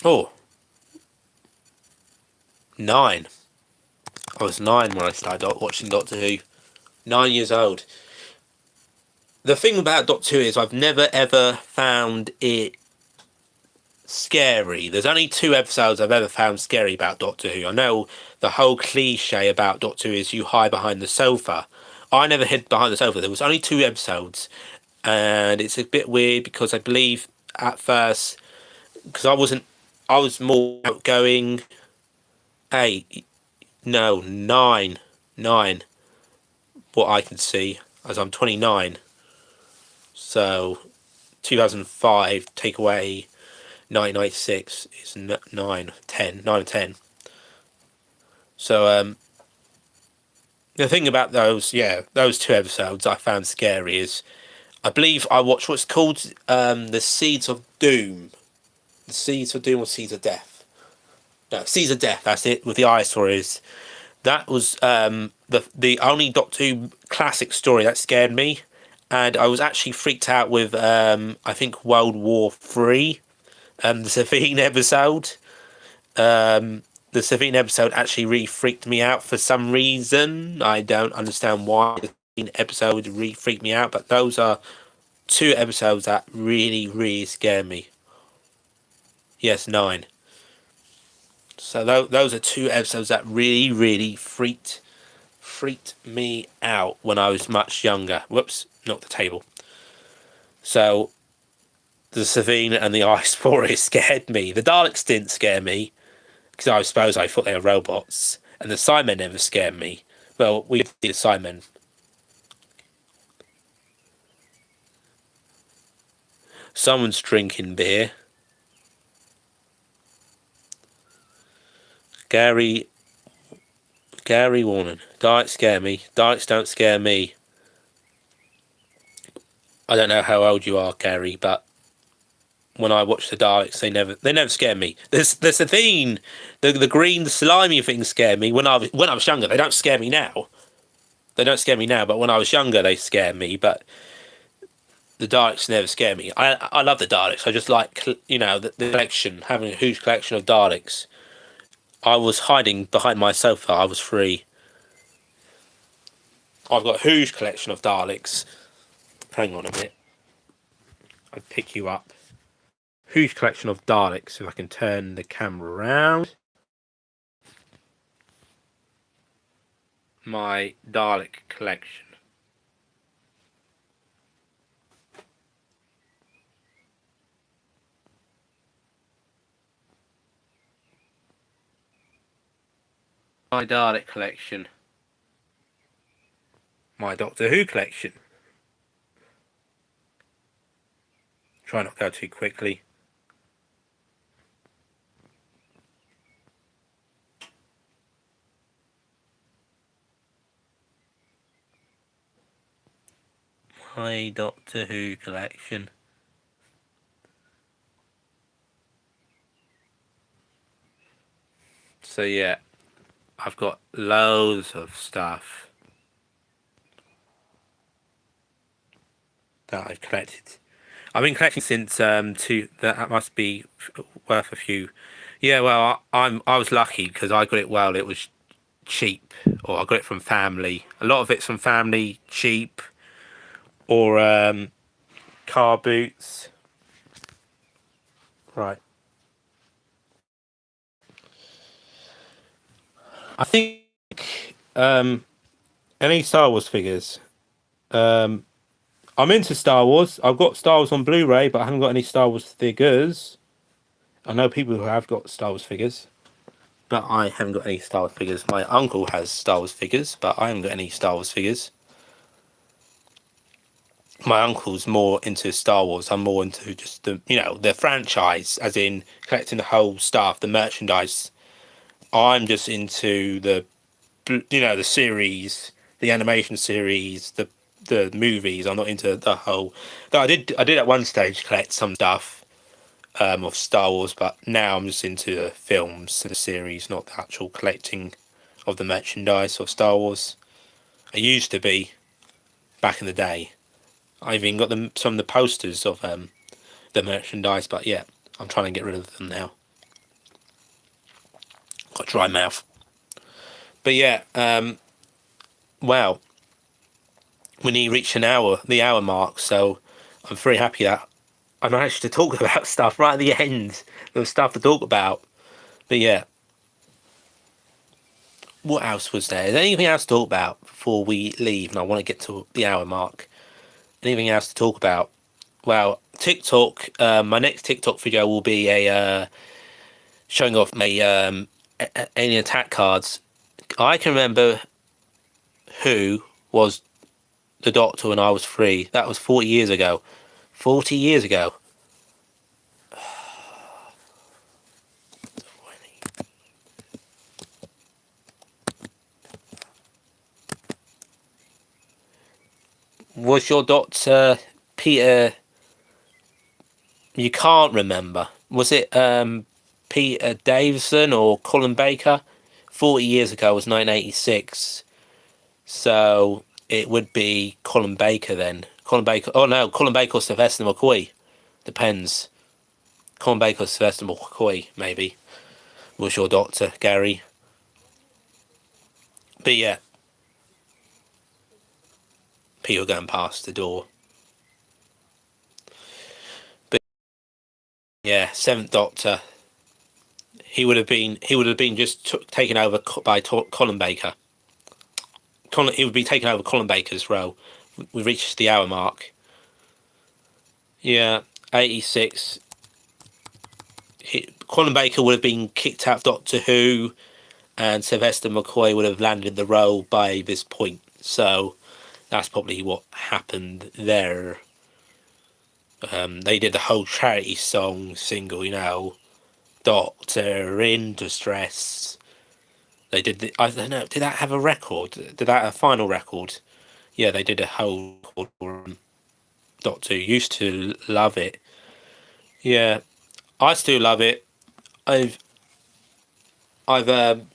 oh, 9. I was 9 when I started watching Doctor Who. 9 years old. The thing about Doctor Who is I've never ever found it scary. There's only 2 episodes I've ever found scary about Doctor Who. I know the whole cliche about Doctor Who is you hide behind the sofa. I never hid behind the sofa. There was only 2 episodes, and it's a bit weird because I believe at first, because I was more outgoing. 8, no, 9, 9. What I can see, as I'm 29. So 2005 take away 1996 is 9, 10, 9 and 10. So the thing about those 2 episodes I found scary is I believe I watched what's called the Seeds of Doom. The Seeds of Doom or Seeds of Death. No, Seeds of Death, that's it, with the eye stories. That was the only Doctor Who classic story that scared me. And I was actually freaked out with I think World War III, the Savine episode. The Savine episode actually really freaked me out for some reason. I don't understand why the Savine episode really freaked me out, but those are 2 episodes that really, really scare me. Yes, 9. So those are 2 episodes that really, really freaked me out when I was much younger. Whoops, knocked the table. So the Savine and the Ice Forest scared me. The Daleks didn't scare me, because I suppose I thought they were robots. And the Cybermen never scared me. Well, we did the Cybermen. Someone's drinking beer. Gary Warner. Daleks scare me. Daleks don't scare me. I don't know how old you are, Gary, but when I watch the Daleks, they never scare me. There's a thing, the green slimy things scare me when I was younger. They don't scare me now. They don't scare me now, but when I was younger, they scared me. But the Daleks never scare me. I love the Daleks. I just like the collection, having a huge collection of Daleks. I was hiding behind my sofa. I was free. I've got a huge collection of Daleks. Hang on a minute. I'll pick you up. Huge collection of Daleks. If I can turn the camera around. My Dalek collection. My Dalek collection. My Doctor Who collection. Try not to go too quickly. My Doctor Who collection. So yeah, I've got loads of stuff that I've collected. I've been collecting since that must be worth a few. Yeah, well, I was lucky because I got it well. It was cheap, or I got it from family. A lot of it's from family, cheap, or car boots. Right. I think any Star Wars figures. I'm into Star Wars. I've got Star Wars on Blu-ray, but I haven't got any Star Wars figures. I know people who have got Star Wars figures, but I haven't got any Star Wars figures. My uncle has Star Wars figures, but I haven't got any Star Wars figures. My uncle's more into Star Wars. I'm more into just the franchise, as in collecting the whole stuff, the merchandise. I'm just into the series, the animation series, the movies. I'm not into the whole. Though I did at one stage collect some stuff of Star Wars, but now I'm just into the films, the series, not the actual collecting of the merchandise of Star Wars. I used to be back in the day. I even got some of the posters of the merchandise, but yeah, I'm trying to get rid of them now. Got a dry mouth. But yeah, wow, we need to reach the hour mark, so I'm very happy that I managed to talk about stuff right at the end. There was stuff to talk about. But yeah, what else was there? Is there anything else to talk about before we leave? And I want to get to the hour mark. Anything else to talk about? Well, TikTok. My next TikTok video will be a showing off my alien attack cards. I can remember who was the Doctor when I was 3. That was 40 years ago. 40 years ago. Was your Doctor Peter? You can't remember. Was it Peter Davison or Colin Baker? 40 years ago was 1986. So it would be Colin Baker then. Colin Baker. Oh no, Colin Baker or Sylvester McCoy. Depends. Colin Baker or Sylvester McCoy, maybe. Was your Doctor, Gary. But yeah. People going past the door. But yeah, Seventh Doctor. He would have been just taken over by Colin Baker. He would be taking over Colin Baker's role. We reached the hour mark. Yeah, 86. Colin Baker would have been kicked out of Doctor Who, and Sylvester McCoy would have landed the role by this point. So that's probably what happened there. They did the whole charity single, Doctor in Distress. They did I don't know, did that have a record? Did that have a final record? Yeah, they did a whole record. Doctor used to love it. Yeah, I still love it. I've not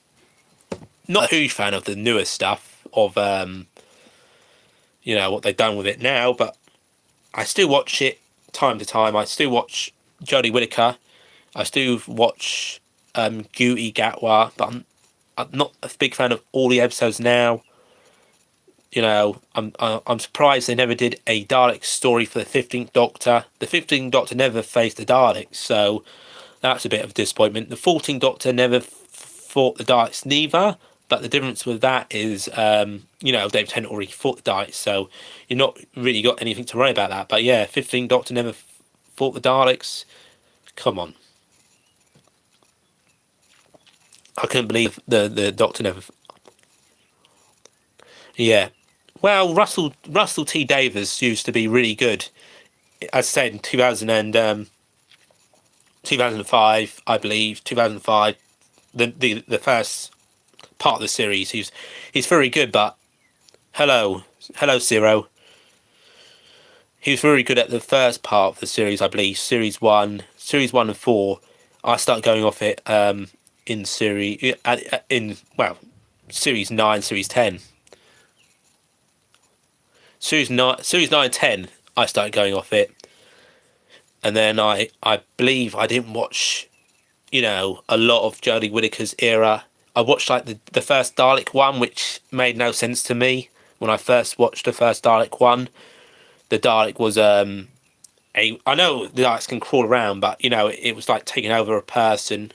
a huge fan of the newer stuff of what they've done with it now, but I still watch it time to time. I still watch Jodie Whittaker. I still watch Guti Gatwa, but I'm not a big fan of all the episodes now. I'm surprised they never did a Dalek story for the 15th Doctor. The 15th Doctor never faced the Daleks, so that's a bit of a disappointment. The 14th Doctor never fought the Daleks neither, but the difference with that is, David Tennant already fought the Daleks, so you're not really got anything to worry about that. But yeah, 15th Doctor never fought the Daleks. Come on. I couldn't believe the Doctor never... Yeah. Well, Russell T Davies used to be really good. As I said, in 2005, I believe, 2005, the first part of the series, he's very good, but hello Zero. He was very good at the first part of the series, I believe, series 1 and 4. I started going off it in series series 9, series 10. Series 9 and 10, I started going off it. And then I believe I didn't watch, a lot of Jodie Whittaker's era. I watched like the first Dalek one, which made no sense to me. When I first watched the first Dalek one, the Dalek was I know the Daleks can crawl around, but it was like taking over a person.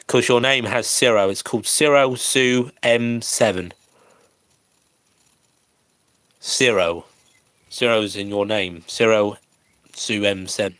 Because your name has Zero, it's called Zero Sue M7. Zero. Zero's in your name. Zero Sue M7.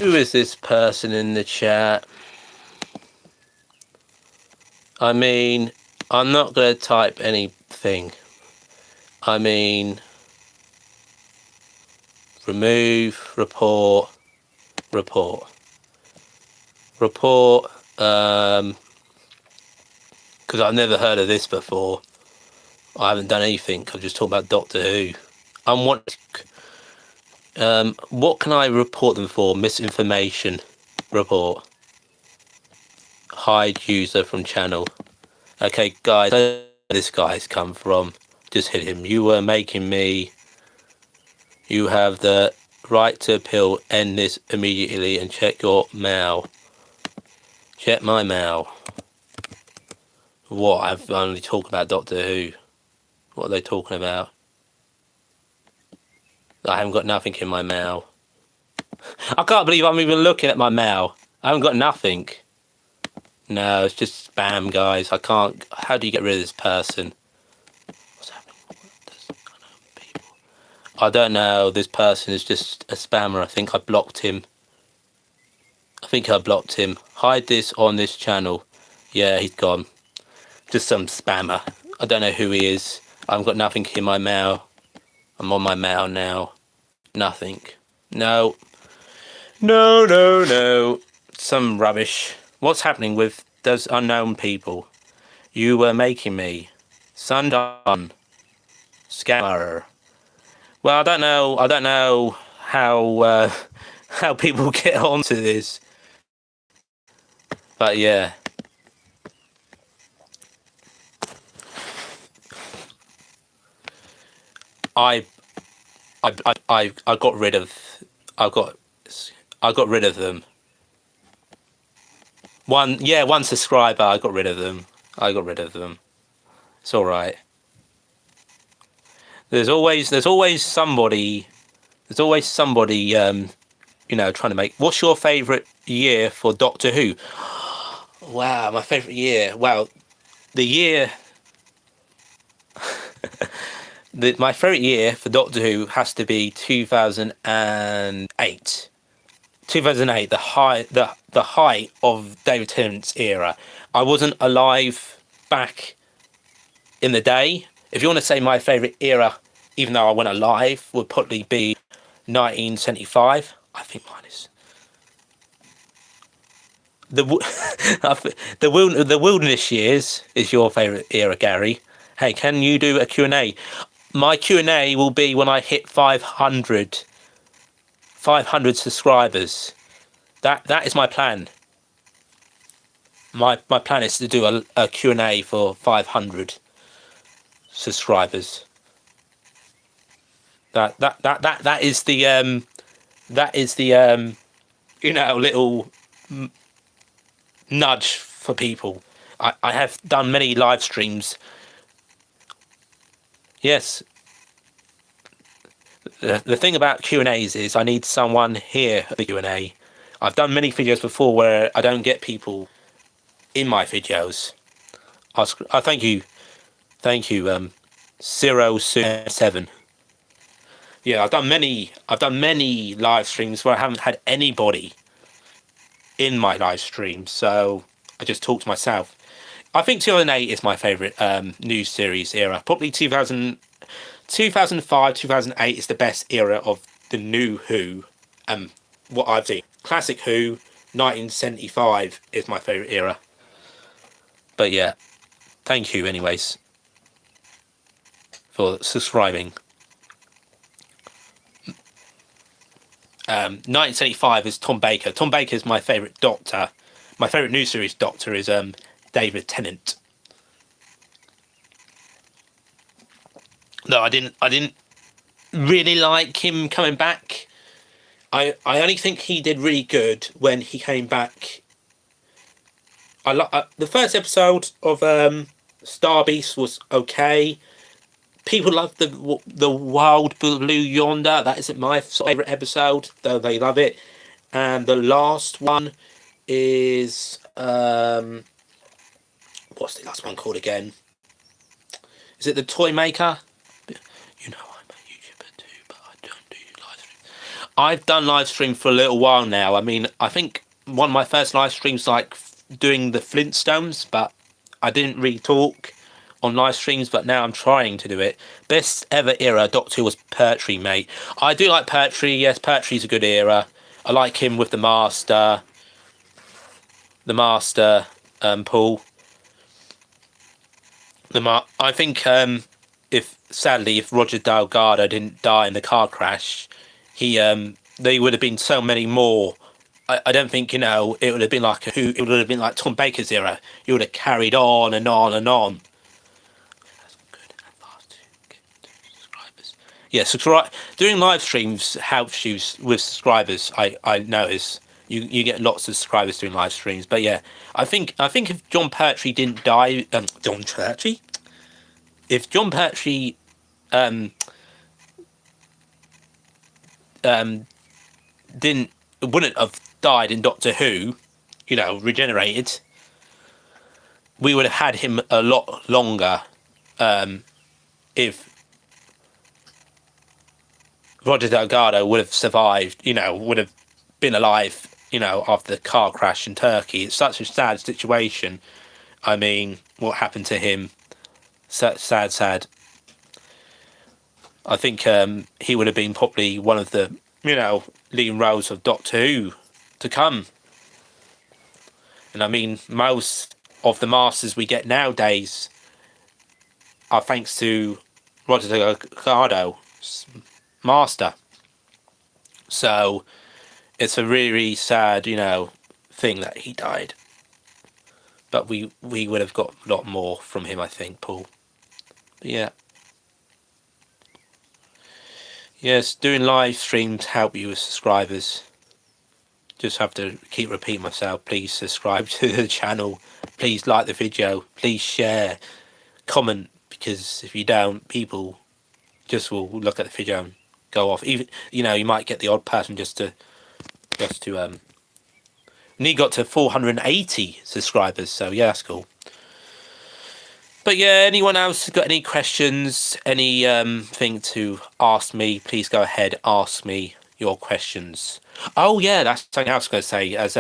Who is this person in the chat? I mean, I'm not going to type anything. I mean, remove, report, report. Report, because I've never heard of this before. I haven't done anything. I've just talked about Doctor Who. What can I report them for? Misinformation. Report. Hide user from channel. Okay, guys, where this guy's come from. Just hit him. You were making me. You have the right to appeal. End this immediately and check your mail. Check my mail. What? I've only talked about Doctor Who. What are they talking about? I haven't got nothing in my mail. I can't believe I'm even looking at my mail. I haven't got nothing. No, it's just spam, guys. I can't. How do you get rid of this person? What's happening? I don't know. This person is just a spammer. I think I blocked him. Hide this on this channel. Yeah, he's gone. Just some spammer. I don't know who he is. I've got nothing in my mail. I'm on my mail now. Nothing. No. No, no, no. Some rubbish. What's happening with those unknown people? You were making me. Sundown. Scammer. Well, I don't know how how people get onto this. But yeah. I got rid of I got rid of them. One subscriber, I got rid of them. It's all right. There's always somebody you know, trying to make. What's your favorite year for Doctor Who? Wow, my favorite year. Wow, the year my favorite year for Doctor Who has to be 2008. 2008, the height of David Tennant's era. I wasn't alive back in the day. If you want to say my favourite era, even though I went alive, would probably be 1975. I think mine is the wilderness years is your favourite era, Gary. Hey, can you do a Q&A? My Q&A will be when I hit 500 subscribers. That is my plan. My plan is to do a Q&A for 500 subscribers. That is the you know, little nudge for people. I have done many live streams. Yes. The thing about Q&As is I need someone here at the Q&A. I've done many videos before where I don't get people in my videos. Thank you, 007. Yeah, I've done many live streams where I haven't had anybody in my live stream, so I just talk to myself. I think 2008 is my favourite news series era. Probably 2005, 2008 is the best era of the new Who. What I've seen. Classic Who, 1975 is my favourite era. But yeah, thank you anyways for subscribing. 1975 is Tom Baker. Tom Baker is my favourite Doctor. My favourite new series Doctor is David Tennant. No, I didn't really like him coming back. I only think he did really good when he came back. I like the first episode of Star Beast was okay. People love the Wild Blue Yonder. That isn't my favorite episode, though they love it. And the last one is what's the last one called again? Is it the Toy Maker? You know I'm a YouTuber too, but I don't do live streams. I've done live stream for a little while now. I mean, I think one of my first live streams like doing the Flintstones, but I didn't really talk on live streams, but now I'm trying to do it. Best ever era, Doctor Who was Pertwee, mate. I do like Pertwee, yes, Pertwee's a good era. I like him with the Master. Paul. I think if Roger Delgado didn't die in the car crash, they would have been so many more. I don't think it would have been like it would have been like Tom Baker's era. It would have carried on and on and on. Yeah, doing live streams helps you with subscribers. I notice you get lots of subscribers doing live streams. But yeah, I think if John Pertwee didn't die, if John Pertwee wouldn't have died in Doctor Who, regenerated, we would have had him a lot longer. If Roger Delgado would have survived, would have been alive, after the car crash in Turkey. It's such a sad situation. I mean, what happened to him? Sad. I think he would have been probably one of the, leading roles of Doctor Who to come. And I mean, most of the masters we get nowadays are thanks to Roger Delgado's master. So it's a really sad, thing that he died. But we would have got a lot more from him, I think, Paul. But yeah. Yes, doing live streams help you with subscribers. Just have to keep repeating myself. Please subscribe to the channel. Please like the video. Please share. Comment, because if you don't, people just will look at the video and go off. Even you might get the odd person just to we got to 480 subscribers, so yeah, that's cool. But yeah, anyone else got any questions, any thing to ask me, please go ahead, ask me your questions. Oh yeah, that's something else I was going to say. As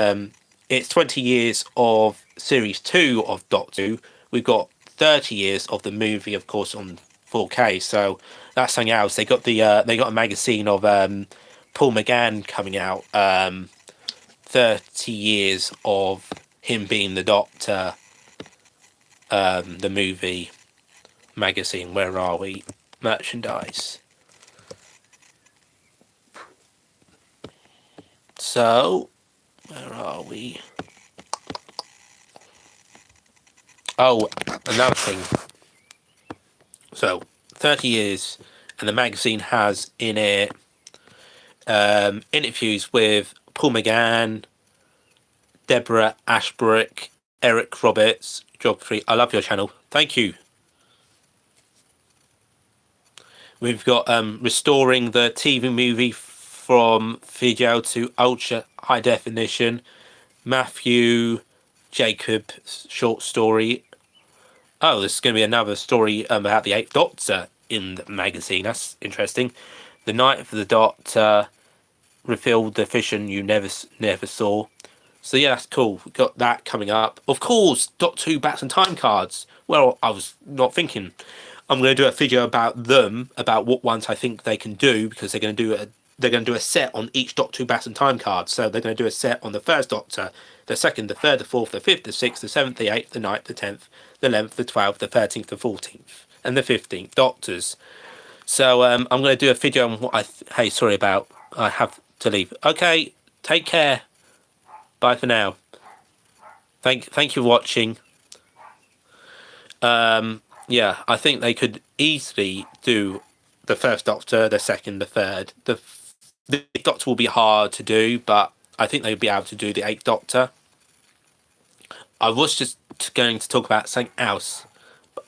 it's 20 years of series 2 of Doctor Who. We've got 30 years of the movie, of course, on 4K. So that's something else. They got a magazine of Paul McGann coming out. 30 years of him being the Doctor. The movie magazine. Where are we? Merchandise. So, where are we? Oh, another thing. So, 30 years, and the magazine has in it interviews with Paul McGann, Deborah Ashbrook, Eric Roberts, Geography. I love your channel. Thank you. We've got restoring the TV movie from video to ultra high definition. Matthew Jacob short story. Oh, this is going to be another story about the Eighth Doctor in the magazine. That's interesting. The Night of the Doctor revealed the vision you never saw. So yeah, that's cool. We've got that coming up. Of course, Doctor Who bats and time cards. Well, I was not thinking. I'm going to do a video about them, about what ones I think they can do, because they're going to do a set on each Doctor Who bats and time card. So they're going to do a set on the first Doctor, the second, the third, the fourth, the fifth, the sixth, the seventh, the eighth, the ninth, the 10th, the 11th, the 12th, the 13th, the 14th, and the 15th Doctors. So I'm going to do a video on what hey, sorry about. I have to leave. Okay, take care. Bye for now. Thank you for watching. Yeah, I think they could easily do the first Doctor, the second, the third. The Doctor will be hard to do, but I think they'll be able to do the Eighth Doctor. I was just going to talk about something else,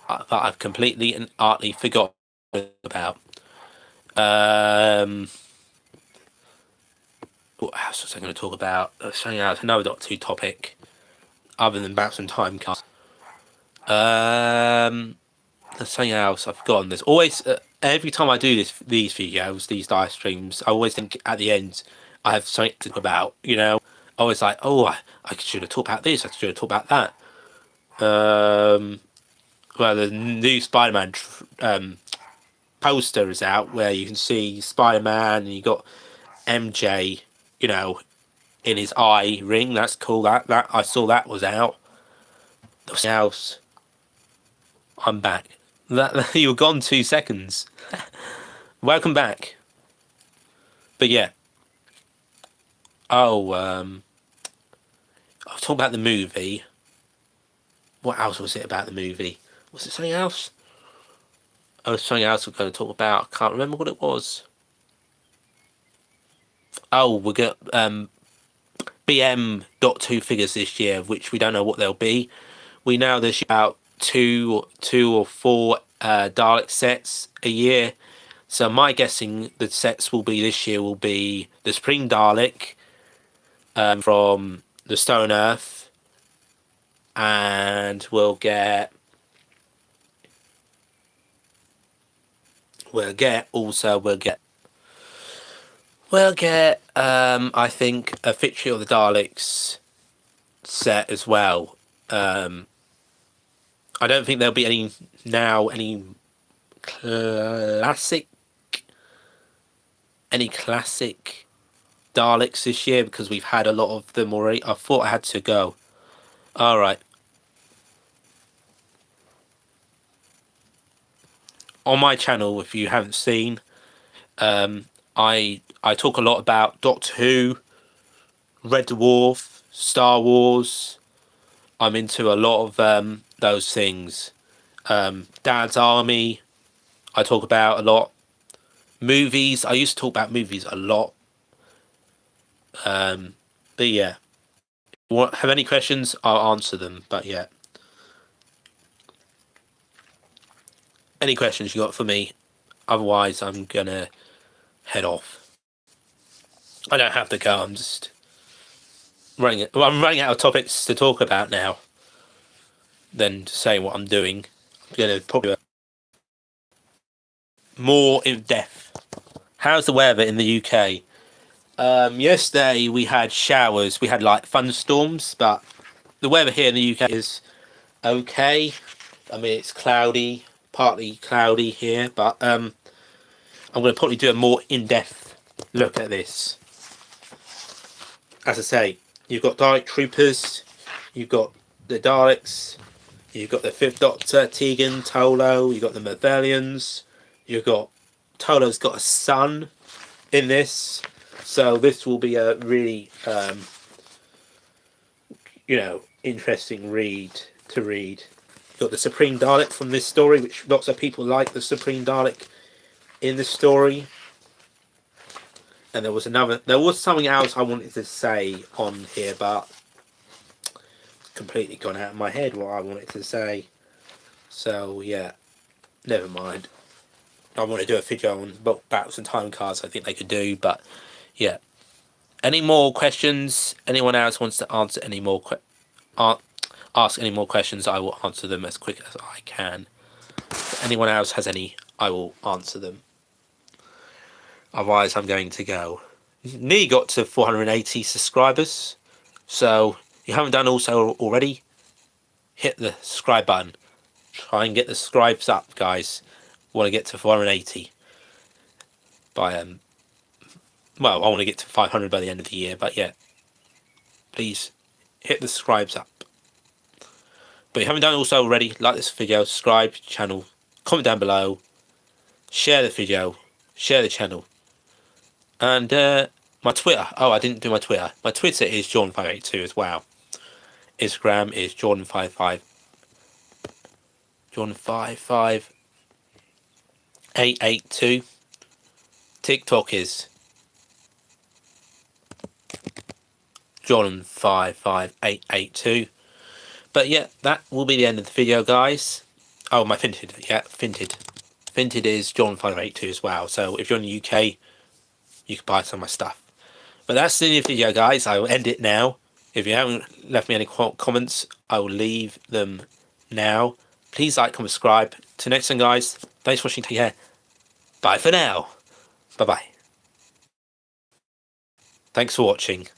but I've completely and utterly forgotten about. What else was I going to talk about? Something else, another Doctor Who topic, other than about some time cards. There's something else I've forgotten. There's always every time I do these videos, these live streams, I always think at the end I have something to talk about. You know, I was like, oh, I should have talked about this. I should have talked about that. Well, the new Spider-Man poster is out where you can see Spider-Man and you got MJ, you know, in his eye ring. That's cool. That I saw that was out. Nothing else. I'm back. That you were gone 2 seconds. Welcome back. But yeah. Oh, I was talking about the movie. What else was it about the movie? Was it something else? Oh, something else we're going to talk about. I can't remember what it was. Oh, we're going to BM Doctor Who figures this year, which we don't know what they'll be. We know there's about two or four Dalek sets a year. So my guessing the sets will be this year will be the Supreme Dalek from the Stone Earth, and we'll get I think a Victory of the Daleks set as well. I don't think there'll be any classic Daleks this year because we've had a lot of them already. I thought I had to go. All right. On my channel, if you haven't seen, I talk a lot about Doctor Who, Red Dwarf, Star Wars. I'm into a lot of those things. Dad's Army, I talk about a lot. Movies, I used to talk about movies a lot. But yeah, have any questions? I'll answer them. But yeah, any questions you got for me? Otherwise, I'm gonna head off. I don't have to go. I'm just running. Well, I'm running out of topics to talk about now. Than to say what I'm doing. I'm gonna probably more in depth. How's the weather in the UK? Yesterday we had showers. We had like thunderstorms, but the weather here in the UK is okay. I mean, it's cloudy, partly cloudy here, but I'm going to probably do a more in-depth look at this. As I say, you've got Dalek Troopers, you've got the Daleks, you've got the Fifth Doctor, Tegan, Tolo, you've got the Mervelians, you've got Tolo's got a son in this, so this will be a really, interesting read to read. You've got the Supreme Dalek from this story, which lots of people like the Supreme Dalek in this story. And there was something else I wanted to say on here, but it's completely gone out of my head what I wanted to say. So yeah, never mind. I want to do a video on battles and time cards. I think they could do, but yeah. Any more questions? Anyone else wants to answer any more ask any more questions? I will answer them as quick as I can. If anyone else has any, I will answer them. Otherwise, I'm going to go. Nearly got to 480 subscribers, so if you haven't done also already, hit the subscribe button. Try and get the subscribes up, guys. Want to get to 480 by well, I want to get to 500 by the end of the year, but yeah, please hit the subscribes up. But if you haven't done also already, like this video, subscribe to the channel, comment down below, share the video, share the channel, and my Twitter. Oh, I didn't do my Twitter. My Twitter is Jordan5582 as well. Instagram is Jordan55. 882. TikTok is Jordan5582. But yeah, that will be the end of the video, guys. Oh, my Finted. Yeah, Finted. Finted is Jordan582 as well. So if you're in the UK, you can buy some of my stuff. But that's the end of the video, guys. I will end it now. If you haven't left me any comments, I will leave them now. Please like, comment, subscribe. Till next time, guys. Thanks for watching. Take care. Bye for now. Bye-bye. Thanks for watching.